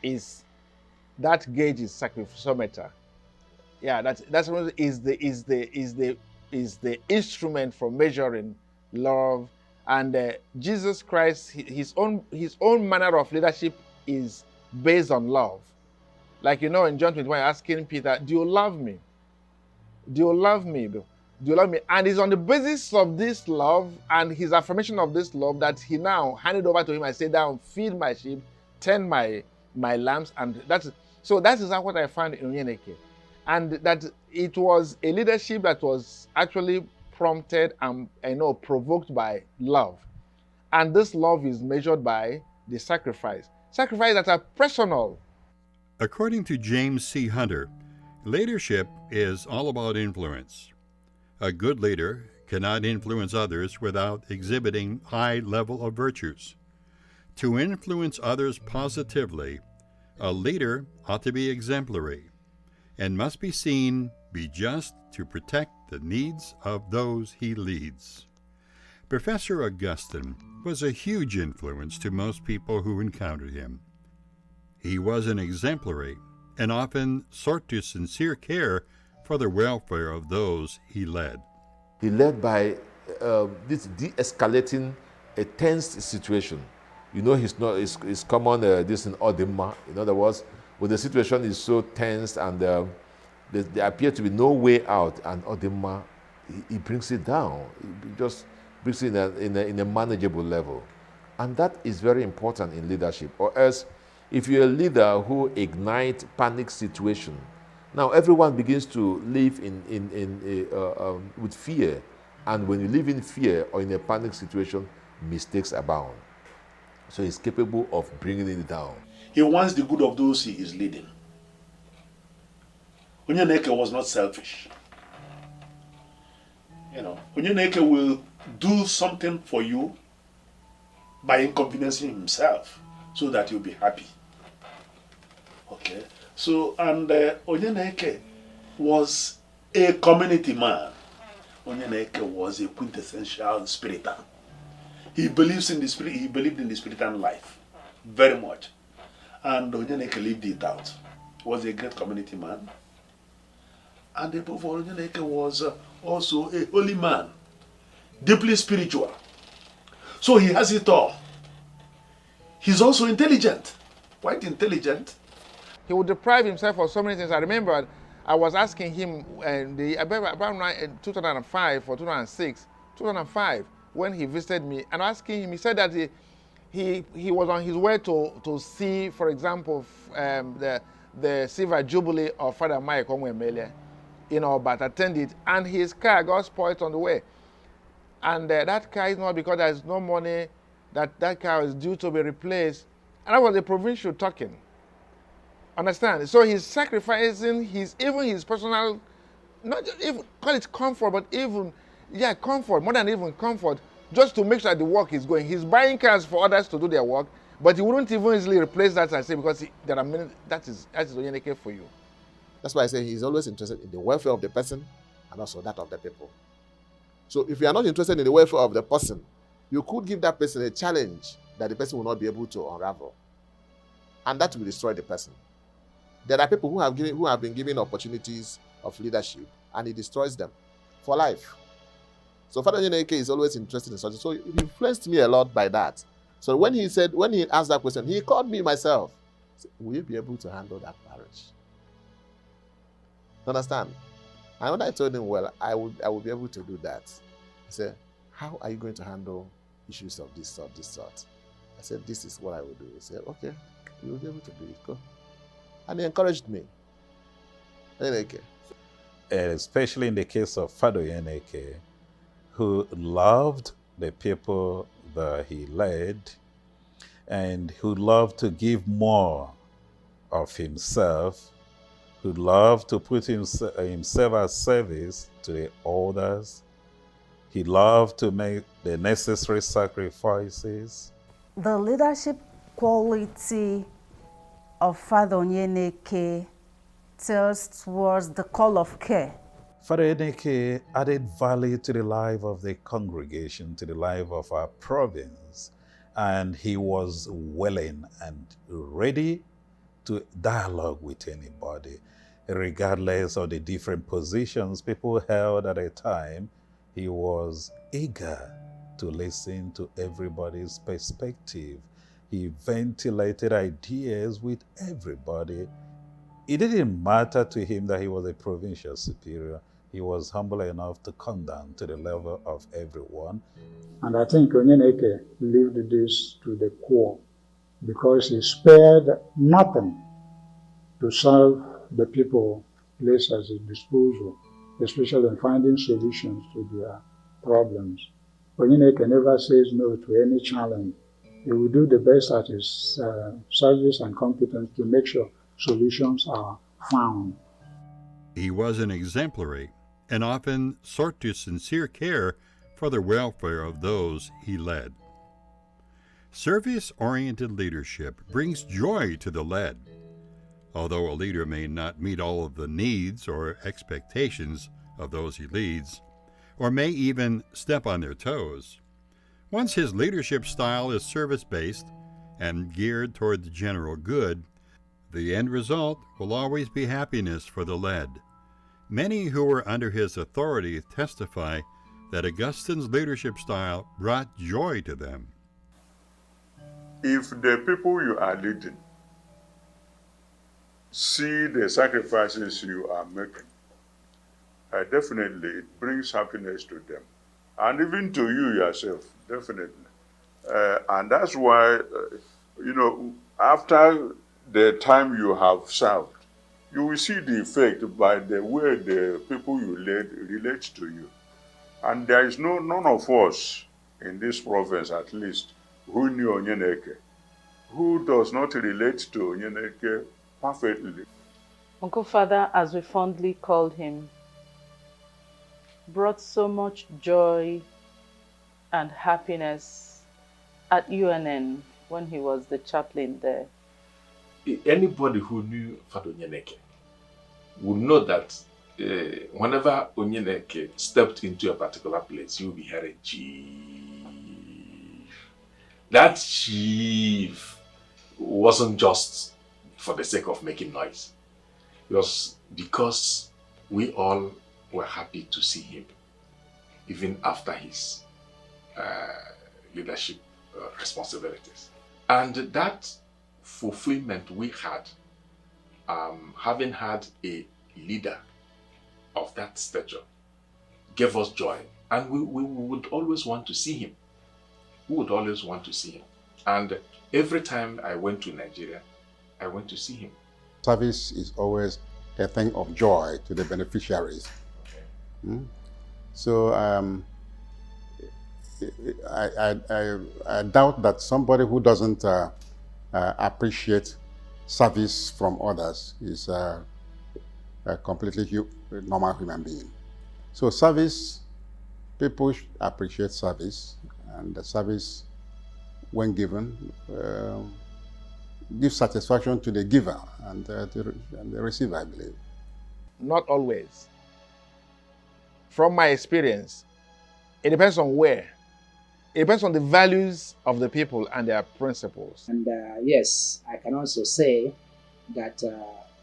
is, that gauge is sacrificometer. Yeah, that's what is the instrument for measuring love. And Jesus Christ, his own manner of leadership is based on love. Like in John 21, asking Peter, do you love me? Do you love me? Do you love me? And it's on the basis of this love and his affirmation of this love that he now handed over to him and said, down, feed my sheep, tend my lambs. And that is what I found in Onyeneke. And that it was a leadership that was actually prompted and provoked by love. And this love is measured by the sacrifice. Sacrifice that are personal. According to James C. Hunter, leadership is all about influence. A good leader cannot influence others without exhibiting high level of virtues. To influence others positively, a leader ought to be exemplary and must be just to protect the needs of those he leads. Professor Augustine was a huge influence to most people who encountered him. He was an exemplary and often sought to sincere care for the welfare of those he led. He led by this de-escalating a tense situation. It's common this in Odema. In other words, when the situation is so tense and there appears to be no way out, and Odema, he brings it down. He just brings it in a manageable level. And that is very important in leadership. Or else, if you're a leader who ignites panic situation, now everyone begins to live with fear. And when you live in fear or in a panic situation, mistakes abound. So he's capable of bringing it down. He wants the good of those he is leading. Onyeneke was not selfish. Onyeneke will do something for you by inconveniencing himself so that you'll be happy. Okay? So, and Onyeneke was a community man. Onyeneke was a quintessential Spiritan. He believes in the spirit. He believed in the Spiritan life very much. And Onyeneke lived it out. He was a great community man. And above all, Onyeneke was also a holy man, deeply spiritual. So he has it all. He's also intelligent, quite intelligent. He would deprive himself of so many things. I remember I was asking him about 2005 or 2005, when he visited me, and asking him, he said that he was on his way to see, for example, the Silver Jubilee of Father Mike Onwemele, but attended, and his car got spoiled on the way. And that car is not because there's no money, that car is due to be replaced. And that was the provincial talking. Understand? So he's sacrificing even his personal, not even call it comfort, but even, yeah, comfort, more than even comfort, just to make sure the work is going. He's buying cars for others to do their work, but he wouldn't even easily replace that, I say, because there are many, that is Onyeneke for you. That's why I say he's always interested in the welfare of the person and also that of the people. So if you are not interested in the welfare of the person, you could give that person a challenge that the person will not be able to unravel. And that will destroy the person. There are people who have been given opportunities of leadership, and it destroys them for life. So Father Onyeneke is always interested in such. So it influenced me a lot by that. So when he asked that question, he called me myself. He said, will you be able to handle that parish? Understand? And when I told him, well, I will be able to do that, he said, how are you going to handle issues of this sort? I said, this is what I will do. He said, okay, you will be able to do it. Go. And he encouraged me. Onyeneke. Especially in the case of Father Onyeneke, who loved the people that he led and who loved to give more of himself, who loved to put himself as service to the others. He loved to make the necessary sacrifices. The leadership quality of Father Onyeneke tilts towards the call of care. Father Onyeneke added value to the life of the congregation, to the life of our province, and he was willing and ready to dialogue with anybody, regardless of the different positions people held at a time. He was eager to listen to everybody's perspective. He ventilated ideas with everybody. It didn't matter to him that he was a provincial superior. He was humble enough to come down to the level of everyone. And I think Onyeneke lived this to the core because he spared nothing to serve the people placed at his disposal, especially in finding solutions to their problems. Onyeneke never says no to any challenge. He will do the best at his service and competence to make sure solutions are found. He was an exemplary and often sought to sincere care for the welfare of those he led. Service-oriented leadership brings joy to the led. Although a leader may not meet all of the needs or expectations of those he leads, or may even step on their toes, once his leadership style is service-based and geared toward the general good, the end result will always be happiness for the led. Many who were under his authority testify that Augustine's leadership style brought joy to them. If the people you are leading see the sacrifices you are making, definitely it brings happiness to them. And even to you yourself, definitely. And that's why, after the time you have served, you will see the effect by the way the people you led relate to you. And there is none of us in this province, at least, who knew Onyeneke, who does not relate to Onyeneke perfectly. Uncle Father, as we fondly called him, brought so much joy and happiness at UNN when he was the chaplain there. Anybody who knew Father Onyeneke would know that whenever Onyeneke stepped into a particular place, you'll be hearing chief. That chief wasn't just for the sake of making noise. It was because we all were happy to see him, even after his leadership responsibilities. And that fulfillment we had, having had a leader of that stature, gave us joy. And we would always want to see him. We would always want to see him. And every time I went to Nigeria, I went to see him. Service is always a thing of joy to the beneficiaries. So I doubt that somebody who doesn't appreciate service from others is a completely normal human being. So service, people appreciate service, and the service, when given, gives satisfaction to the giver and the receiver, I believe. Not always. From my experience, it depends on where. It depends on the values of the people and their principles. And yes, I can also say that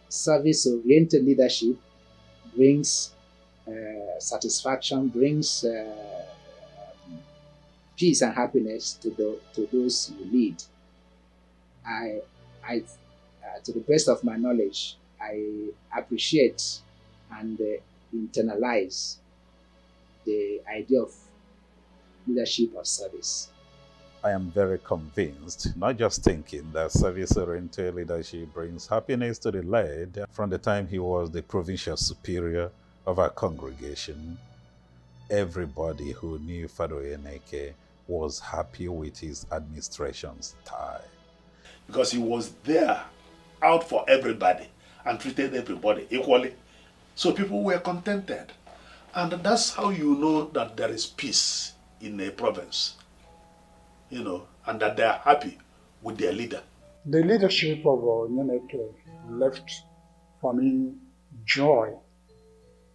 service-oriented leadership brings satisfaction, brings peace and happiness to those you lead. To the best of my knowledge, I appreciate and internalize the idea of leadership of service. I am very convinced, not just thinking, that service-oriented leadership brings happiness to the led. From the time he was the provincial superior of our congregation, everybody who knew Father Onyeneke was happy with his administration style. Because he was there, out for everybody, and treated everybody equally. So people were contented. And that's how you know that there is peace in a province, and that they are happy with their leader. The leadership of Onyeneke left for me joy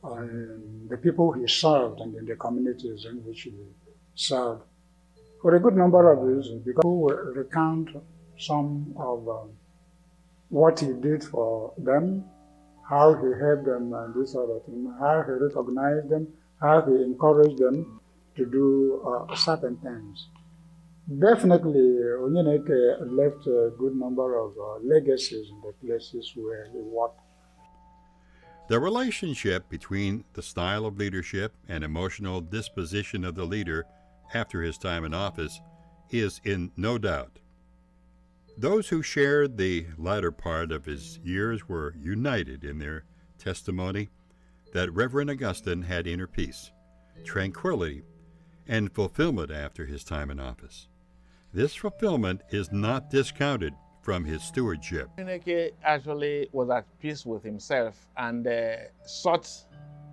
on the people he served and in the communities in which he served. For a good number of reasons, because we will recount some of what he did for them, how he helped them and this sort of thing, how he recognized them, how he encouraged them to do certain things. Definitely, Onyeneke left a good number of legacies in the places where he worked. The relationship between the style of leadership and emotional disposition of the leader after his time in office is in no doubt. Those who shared the latter part of his years were united in their testimony that Reverend Augustine had inner peace, tranquility, and fulfillment after his time in office. This fulfillment is not discounted from his stewardship. Onyeneke actually was at peace with himself and sought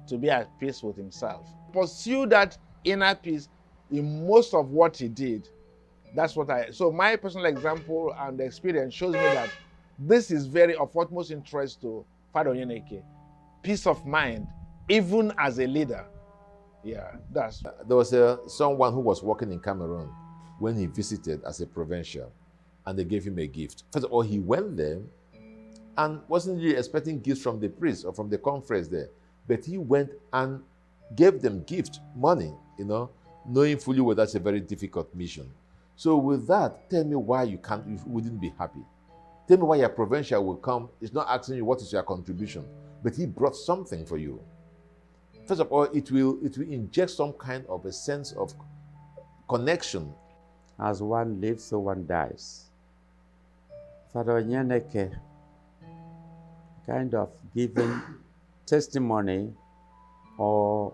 to be at peace with himself. Pursue that inner peace in most of what he did. So my personal example and experience shows me that this is very of utmost interest to Father Onyeneke. Peace of mind, even as a leader. Yeah, that's. There was someone who was working in Cameroon when he visited as a provincial, and they gave him a gift. First of all, he went there and wasn't really expecting gifts from the priest or from the conference there, but he went and gave them gift, money, knowing fully well that's a very difficult mission. So with that, tell me why you wouldn't be happy. Tell me why your provincial will come. It's not asking you what is your contribution, but he brought something for you. First of all, it will inject some kind of a sense of connection. As one lives, so one dies. Father Onyeneke kind of given testimony or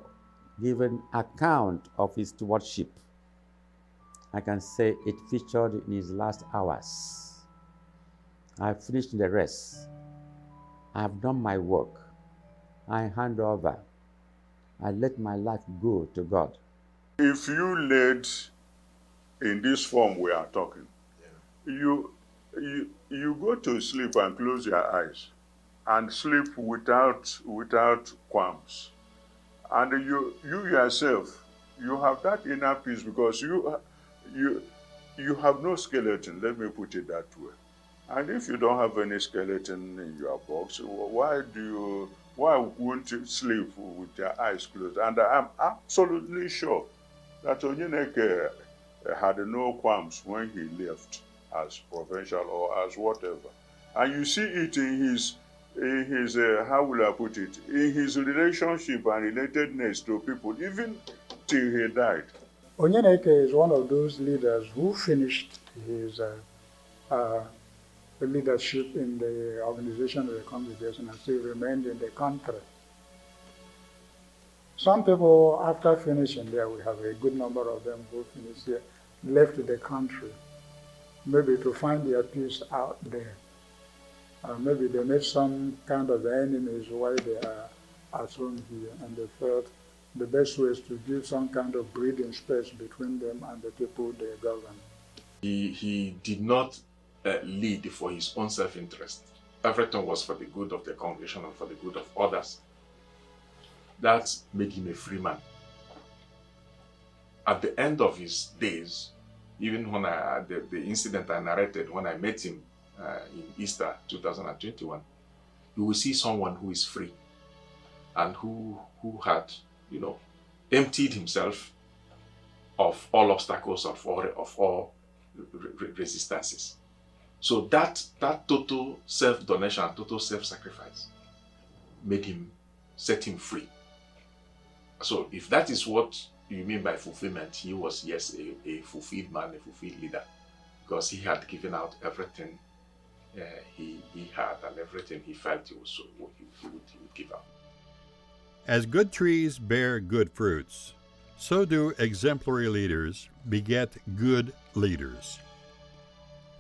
given account of his stewardship. I can say it featured in his last hours. I finished the rest. I have done my work. I hand over. I let my life go to God. If you led in this form we are talking, you go to sleep and close your eyes and sleep without qualms. And you yourself, you have that inner peace because you have no skeleton, let me put it that way. And if you don't have any skeleton in your box, why won't you sleep with your eyes closed? And I'm absolutely sure that Onyeneke had no qualms when he left as provincial or as whatever. And you see it in his how will I put it, in his relationship and relatedness to people, even till he died. Onyeneke is one of those leaders who finished his leadership in the organization of the congregation and still remained in the country. Some people, after finishing there, we have a good number of them who finished here, left the country, maybe to find their peace out there. Maybe they made some kind of enemies while they are at home here, and they felt the best way is to give some kind of breathing space between them and the people they govern. He did not lead for his own self-interest. Everything was for the good of the congregation and for the good of others. That made him a free man. At the end of his days, even when the incident I narrated, when I met him in Easter 2021, you will see someone who is free and who had, emptied himself of all obstacles, of all resistances. So that total self-donation, total self-sacrifice set him free. So if that is what you mean by fulfillment, he was, yes, a fulfilled man, a fulfilled leader, because he had given out everything he had and everything he felt he would give out. As good trees bear good fruits, so do exemplary leaders beget good leaders.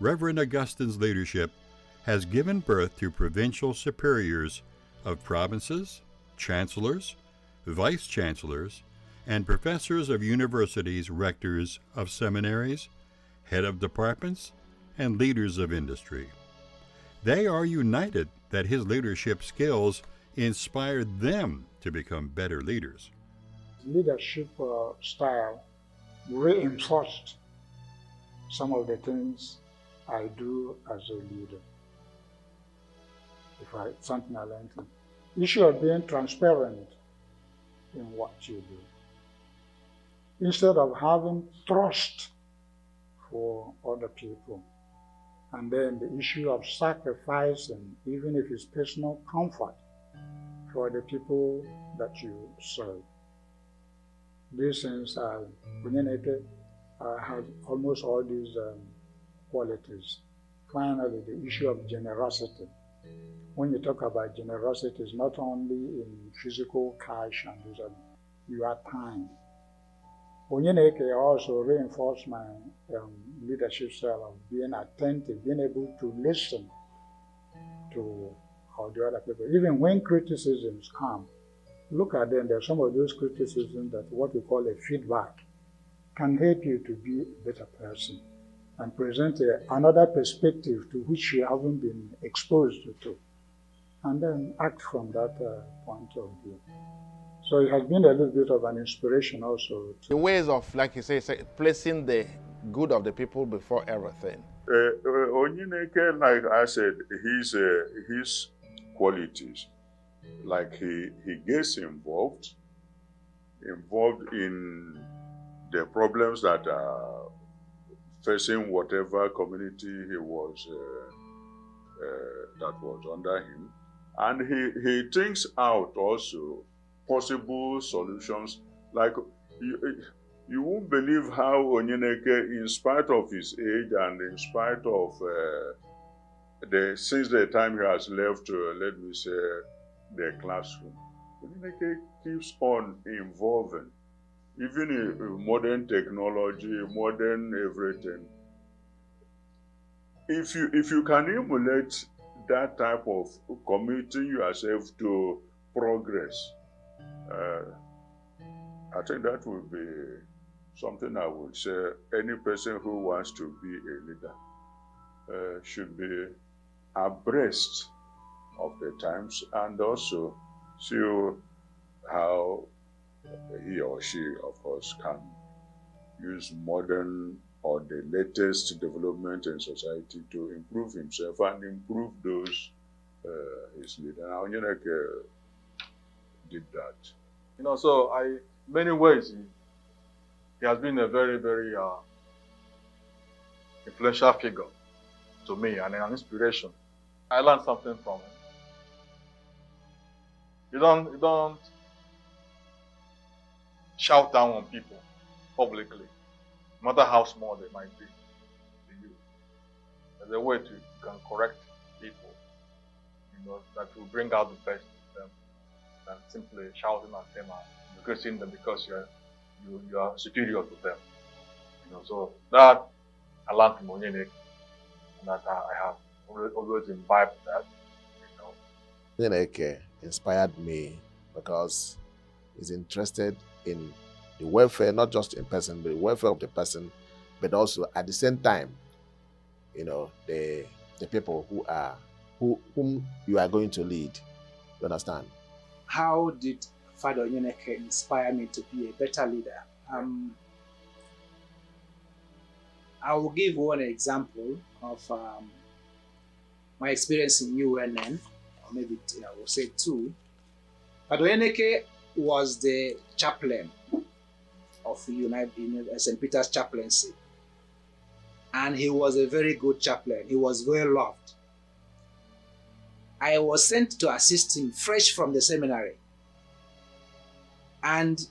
Reverend Augustine's leadership has given birth to provincial superiors of provinces, chancellors, vice-chancellors, and professors of universities, rectors of seminaries, head of departments, and leaders of industry. They are united that his leadership skills inspired them to become better leaders. Leadership style reinforced some of the things I do as a leader. Something I learned. Issue of being transparent in what you do. Instead of having trust for other people. And then the issue of sacrificing, even if it's personal comfort, for the people that you serve. These things Onyeneke has almost all these qualities. Finally, the issue of generosity. When you talk about generosity, it's not only in physical cash and these your time. Onyeneke also reinforced my leadership style of being attentive, being able to listen to how the other people. Even when criticisms come, look at them. There are some of those criticisms that what we call a feedback can help you to be a better person and present another perspective to which you haven't been exposed to, and then act from that point of view. So it has been a little bit of an inspiration also. The ways of, like you say, placing the good of the people before everything. Onyeneke, like I said, his qualities, like he gets involved in the problems that are facing whatever community he was that was under him, and he thinks out also possible solutions. Like you won't believe how Onyeneke, in spite of his age and in spite of since the time he has left, let me say, the classroom, Onyeneke keeps on evolving, even in modern technology, modern everything. If you can emulate that type of committing yourself to progress, I think that would be something I would say any person who wants to be a leader should be abreast of the times, and also see how he or she, of course, can use modern or the latest development in society to improve himself and improve those his leader. Now, Onyeneke did that. So many ways, he has been a very, very influential figure to me and an inspiration. I learned something from him. You don't shout down on people publicly, no matter how small they might be to you. There's a way you can correct people, that will bring out the best in them than simply shouting at them and disgracing them because you are superior to them. So that I learned from Onyeneke, and that I have always imbibed that. Onyeneke inspired me because he's interested in the welfare, not just in person, but the welfare of the person, but also at the same time, the people whom you are going to lead. You understand? How did Father Onyeneke inspire me to be a better leader? I will give one example of my experience in UNN, or maybe I will say two. Father Onyeneke was the chaplain of St. Peter's chaplaincy. And he was a very good chaplain. He was well loved. I was sent to assist him fresh from the seminary. And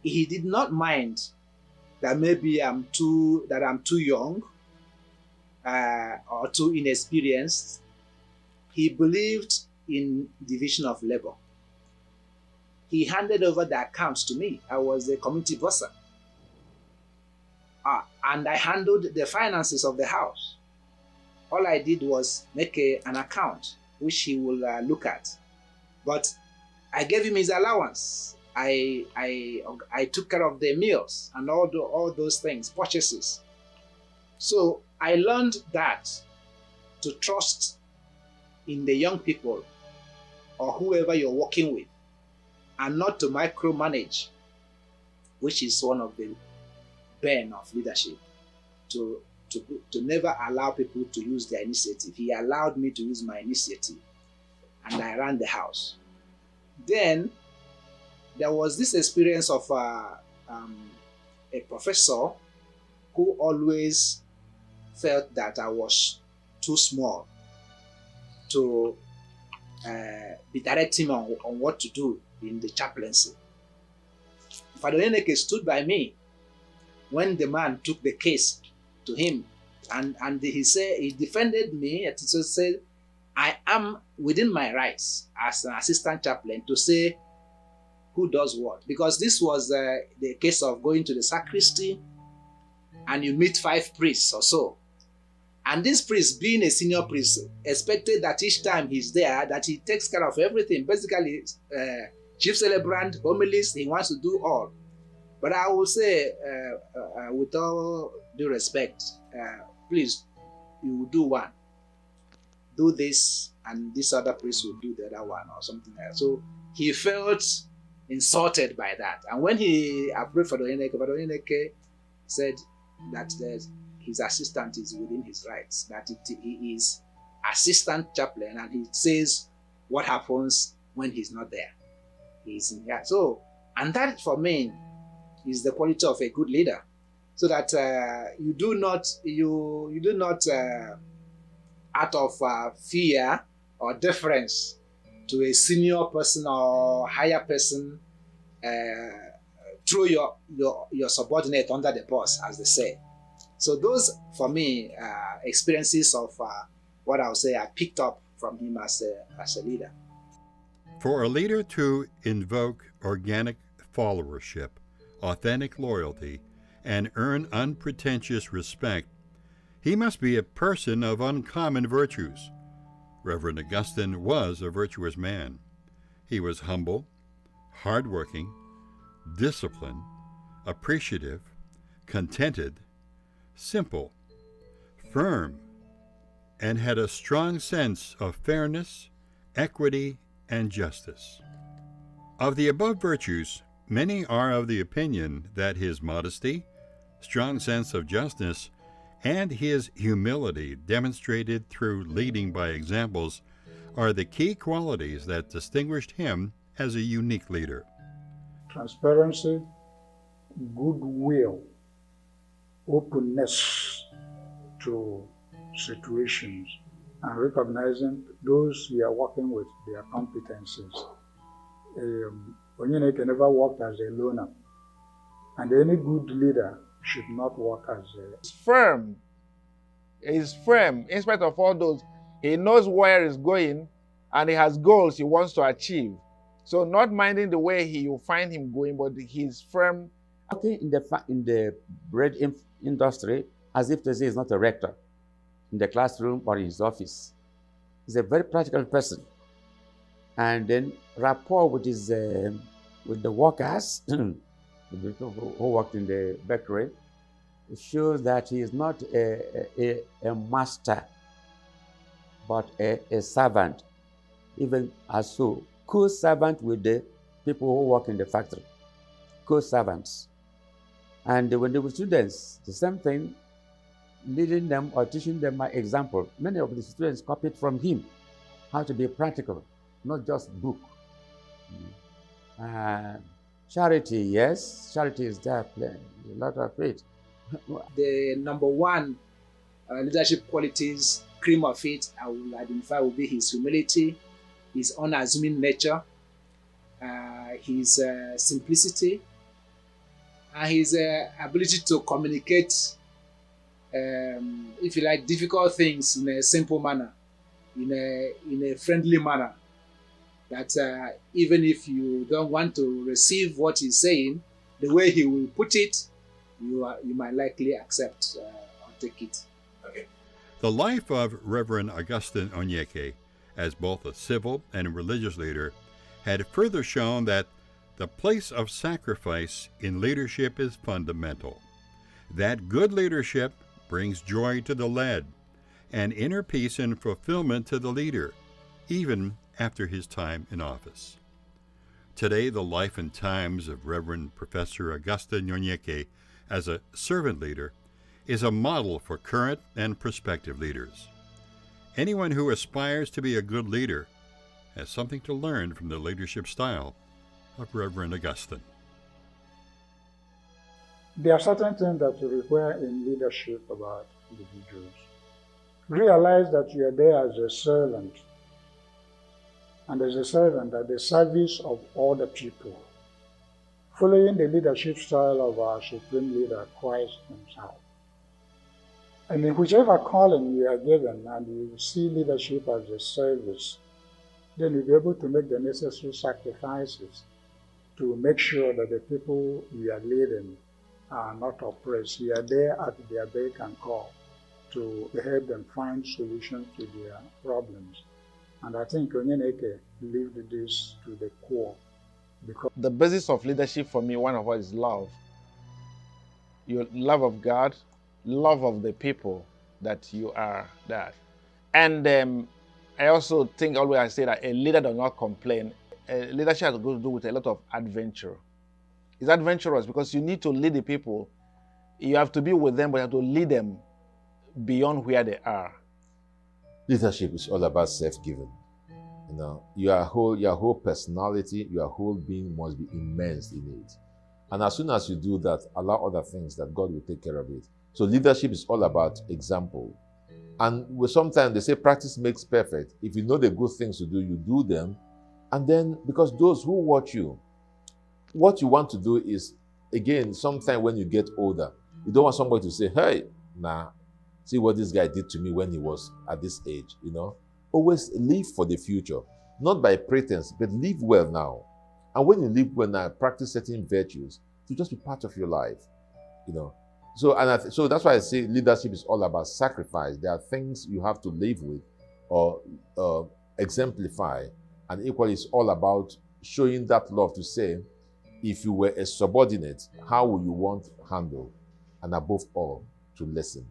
he did not mind that maybe I'm too young or too inexperienced. He believed in division of labor. He handed over the accounts to me. I was the committee bosser. And I handled the finances of the house. All I did was make an account, which he will look at. But I gave him his allowance. I took care of the meals and all those things, purchases. So I learned that to trust in the young people or whoever you're working with, and not to micromanage, which is one of the bane of leadership, to never allow people to use their initiative. He allowed me to use my initiative, and I ran the house. Then there was this experience of a professor who always felt that I was too small to be directing him on what to do in the chaplaincy. Father Onyeneke stood by me when the man took the case to him, and he defended me and said, I am within my rights as an assistant chaplain to say who does what, because this was the case of going to the sacristy and you meet 5 priests or so, and this priest, being a senior priest, expected that each time he's there that he takes care of everything. Basically, chief celebrant, homilies, he wants to do all. But I will say, with all due respect, please, you will do one. Do this, and this other priest will do the other one, or something like that. So he felt insulted by that. And when he approached Father Onyeneke said that his assistant is within his rights, that he is assistant chaplain, and he says what happens when he's not there. He's in here. So, and that for me is the quality of a good leader, so that you do not out of fear or deference to a senior person or higher person, throw your subordinate under the bus, as they say. So those, for me, experiences of what I would say I picked up from him as a leader. For a leader to invoke organic followership, authentic loyalty, and earn unpretentious respect, he must be a person of uncommon virtues. Reverend Augustine was a virtuous man. He was humble, hardworking, disciplined, appreciative, contented, simple, firm, and had a strong sense of fairness, equity, and justice. Of the above virtues, many are of the opinion that his modesty, strong sense of justice, and his humility demonstrated through leading by examples are the key qualities that distinguished him as a unique leader. Transparency, goodwill, openness to situations, and recognizing those we are working with, their competencies. Onyeneke never worked as a loner, and any good leader should not work as a... He's firm in spite of all those. He knows where he's going, and he has goals he wants to achieve. So not minding the way you find him going, but he's firm. Working in the bread industry, as if to say he's not a rector, in the classroom or in his office. He's a very practical person. And then rapport with with the workers, the people who worked in the bakery, shows that he is not a master, but a servant, even as so, co-servant with the people who work in the factory, co-servants. And when they were students, the same thing, leading them or teaching them by example. Many of the students copied from him how to be practical, not just book. Charity, yes, charity is there, a lot of it. The number one leadership qualities, cream of it, I will identify will be his humility, his unassuming nature, his simplicity, and his ability to communicate, if you like, difficult things in a simple manner, in a friendly manner. That even if you don't want to receive what he's saying, the way he will put it, you might likely accept or take it. Okay. The life of Reverend Augustine Onyeneke, as both a civil and religious leader, had further shown that the place of sacrifice in leadership is fundamental. That good leadership brings joy to the led, and inner peace and fulfillment to the leader, even after his time in office. Today, the life and times of Reverend Professor Augustine Onyeneke as a servant leader is a model for current and prospective leaders. Anyone who aspires to be a good leader has something to learn from the leadership style of Reverend Augustine. There are certain things that you require in leadership about individuals. Realize that you are there as a servant, and as a servant at the service of other people, following the leadership style of our supreme leader, Christ himself. And in whichever calling you are given and you see leadership as a service, then you'll be able to make the necessary sacrifices to make sure that the people you are leading are not oppressed. You are there at their beck and call to help them find solutions to their problems. And I think Onyeneke lived this to the core. Because the basis of leadership for me, one of what is love. Your love of God, love of the people that you are that. And I also think always I say that a leader does not complain. Leadership has to do with a lot of adventure. It's adventurous because you need to lead the people. You have to be with them, but you have to lead them beyond where they are. Leadership is all about self-giving. You know, your whole personality, your whole being must be immersed in it. And as soon as you do that, allow other things that God will take care of it. So leadership is all about example. And sometimes they say practice makes perfect. If you know the good things to do, you do them. And then, because those who watch you, what you want to do is, again, sometime when you get older, you don't want somebody to say, hey, nah, see what this guy did to me when he was at this age, you know? Always live for the future, not by pretense, but live well now. And when you live well now, practice certain virtues to just be part of your life, you know? So, so that's why I say leadership is all about sacrifice. There are things you have to live with or exemplify. And equally, it's all about showing that love to say, if you were a subordinate, how would you want handled? And above all, to listen.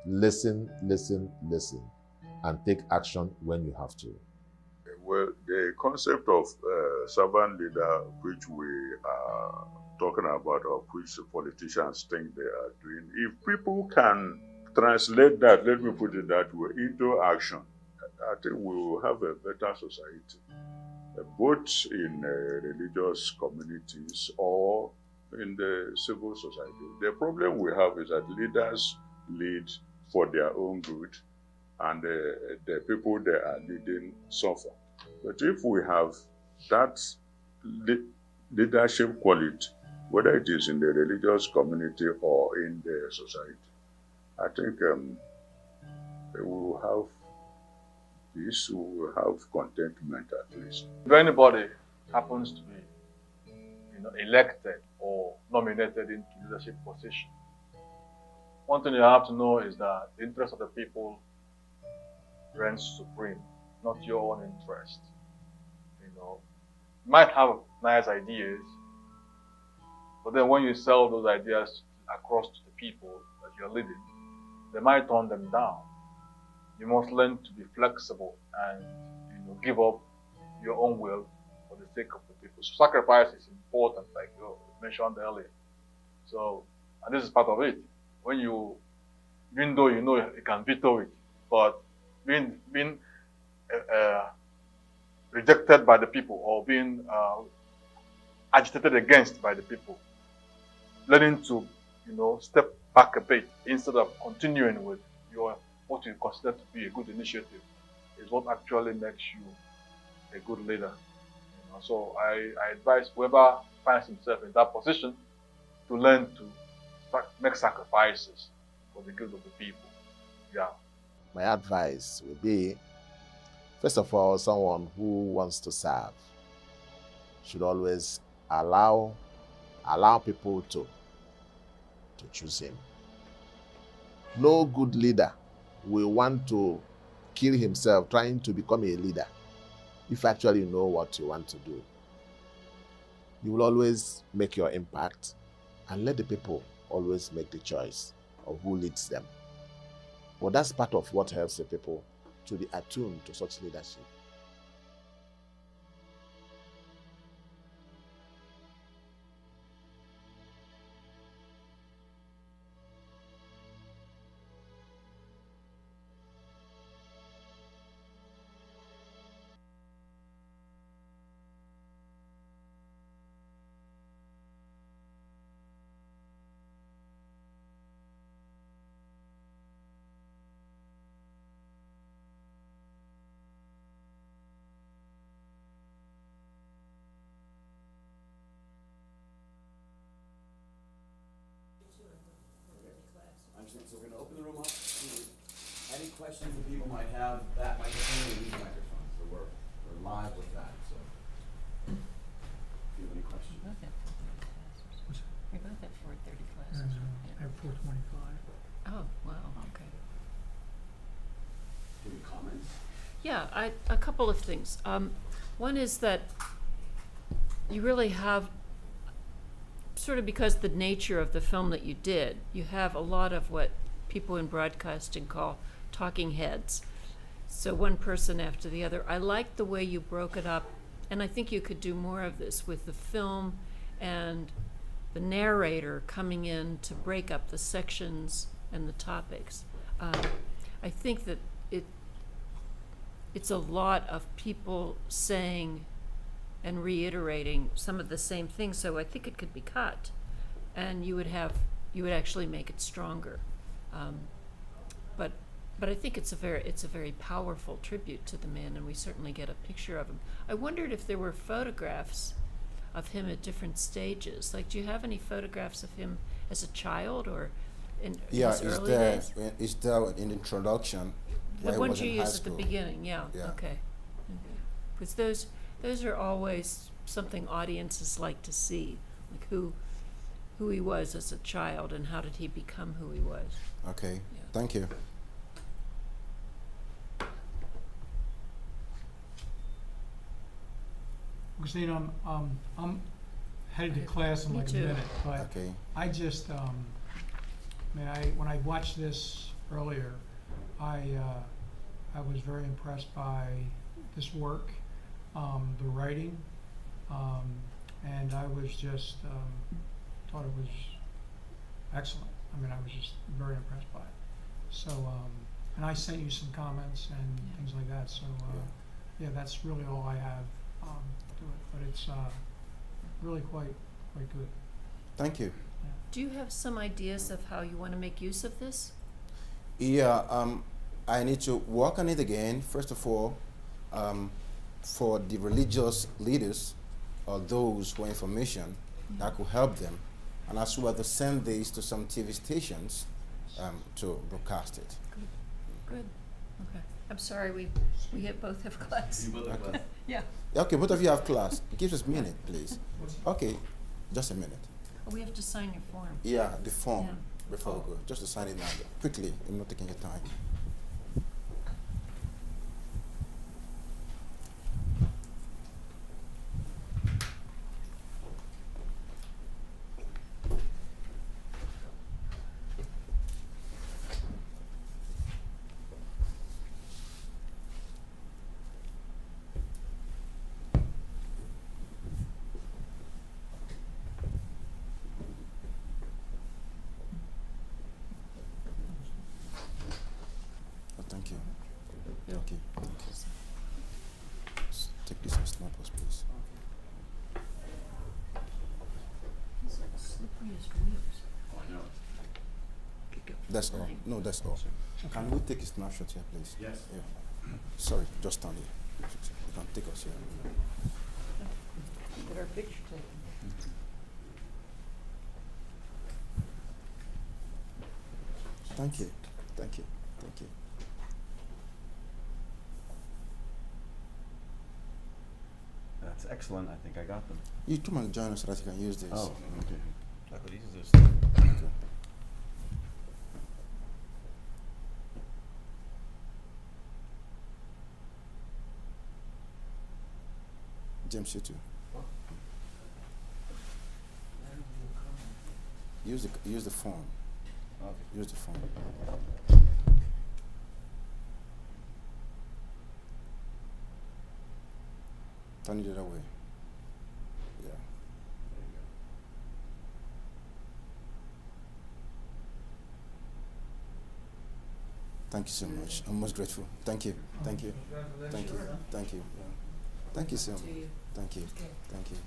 Listen, listen, listen, and take action when you have to. Well, the concept of servant leader, which we are talking about, or which politicians think they are doing, if people can translate that, let me put it that way, into action, I think we will have a better society, both in religious communities or in the civil society. The problem we have is that leaders lead for their own good, and the people they are leading suffer. But if we have that leadership quality, whether it is in the religious community or in the society, I think we will have peace, we will have contentment at least. If anybody happens to be, elected or nominated into leadership position, one thing you have to know is that the interest of the people reigns supreme, not your own interest. You might have nice ideas, but then when you sell those ideas across to the people that you're leading, they might turn them down. You must learn to be flexible and give up your own will for the sake of the people. So sacrifice is important, like you mentioned earlier. So, and this is part of it. When even though you can veto it, but being rejected by the people or being agitated against by the people, learning to step back a bit instead of continuing with what you consider to be a good initiative is what actually makes you a good leader. So I advise whoever finds himself in that position to learn to make sacrifices for the good of the people. Yeah. My advice would be, first of all, someone who wants to serve should always allow people to choose him. No good leader will want to kill himself trying to become a leader if actually you know what you want to do. You will always make your impact and let the people always make the choice of who leads them. But that's part of what helps the people to be attuned to such leadership. So we're going to open the room up to any questions that people might have. That microphone and these microphones. So we're live with that. So if you have any questions. You're both at 4:30 classes. I have 4:25. Oh, wow, okay. Any comments? Yeah, a couple of things. One is that you really have, sort of because the nature of the film that you did, you have a lot of what people in broadcasting call talking heads. So one person after the other. I liked the way you broke it up, and I think you could do more of this with the film and the narrator coming in to break up the sections and the topics. I think that it's a lot of people saying and reiterating some of the same things, so I think it could be cut, and you would actually make it stronger. But I think it's a very powerful tribute to the man, and we certainly get a picture of him. I wondered if there were photographs of him at different stages. Like, do you have any photographs of him as a child or in his early days? It's there in the introduction. The ones you used at the beginning, yeah. Okay. Because those are always something audiences like to see, like who he was as a child and how did he become who he was. Okay, thank you. Augustine, I'm headed to class in like a minute, but I just, when I watched this earlier, I was very impressed by this work. The writing, and I was just thought it was excellent. I was just very impressed by it. So, and I sent you some comments and things like that. So, yeah, that's really all I have to it. But it's really quite good. Thank you. Yeah. Do you have some ideas of how you want to make use of this? Yeah, I need to work on it again. First of all, for the religious leaders or those for information that could help them, and as well to send these to some TV stations to broadcast it. Good. Okay. I'm sorry, we both have class. You both have class. Yeah. Okay, both of you have class. Give us a minute, please. Okay, just a minute. Oh, we have to sign your form. Yeah, the form Yeah. before we go. Just to sign it now. Quickly, I'm not taking your time. Oh, thank you. Thank you. Thank you. Just take this and snap us, please. He's like slippery as wheels. Oh, I know. That's all. No, that's all. Can we take a snapshot here, please? Yes. Yeah. Sorry, just stand here. You can take us here. Get our picture taken. Thank you. Thank you. Thank you. That's excellent. I think I got them. You two might join us so that you can use this. Oh, okay. I could use this. Okay. James, you too. Use the phone. Okay. Use the phone. Turn it the other way. Yeah. Thank you so much. I'm most grateful. Thank you. Thank you. Thank you. Thank you. Thank you so much. Thank you. Thank you.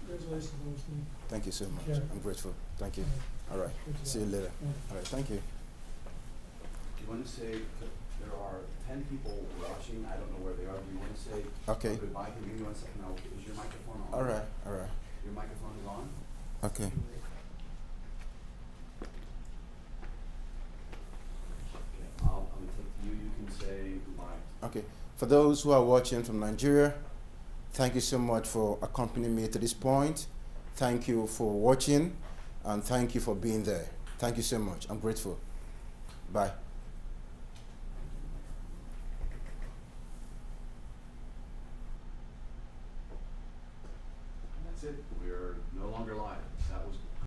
Congratulations, Augustine. Thank you so much. Yeah. I'm grateful. Thank you. All right. See you later. All right. Thank you. Do you want to say there are 10 people watching? I don't know where they are. Do you want to say Okay. goodbye? Can you give me 1 second? Is your microphone on? All right. All right. Your microphone is on? Okay. I'm going to take you. You can say goodbye. Okay. For those who are watching from Nigeria, thank you so much for accompanying me to this point. Thank you for watching, and thank you for being there. Thank you so much. I'm grateful. Bye. And that's it. We're no longer live. That was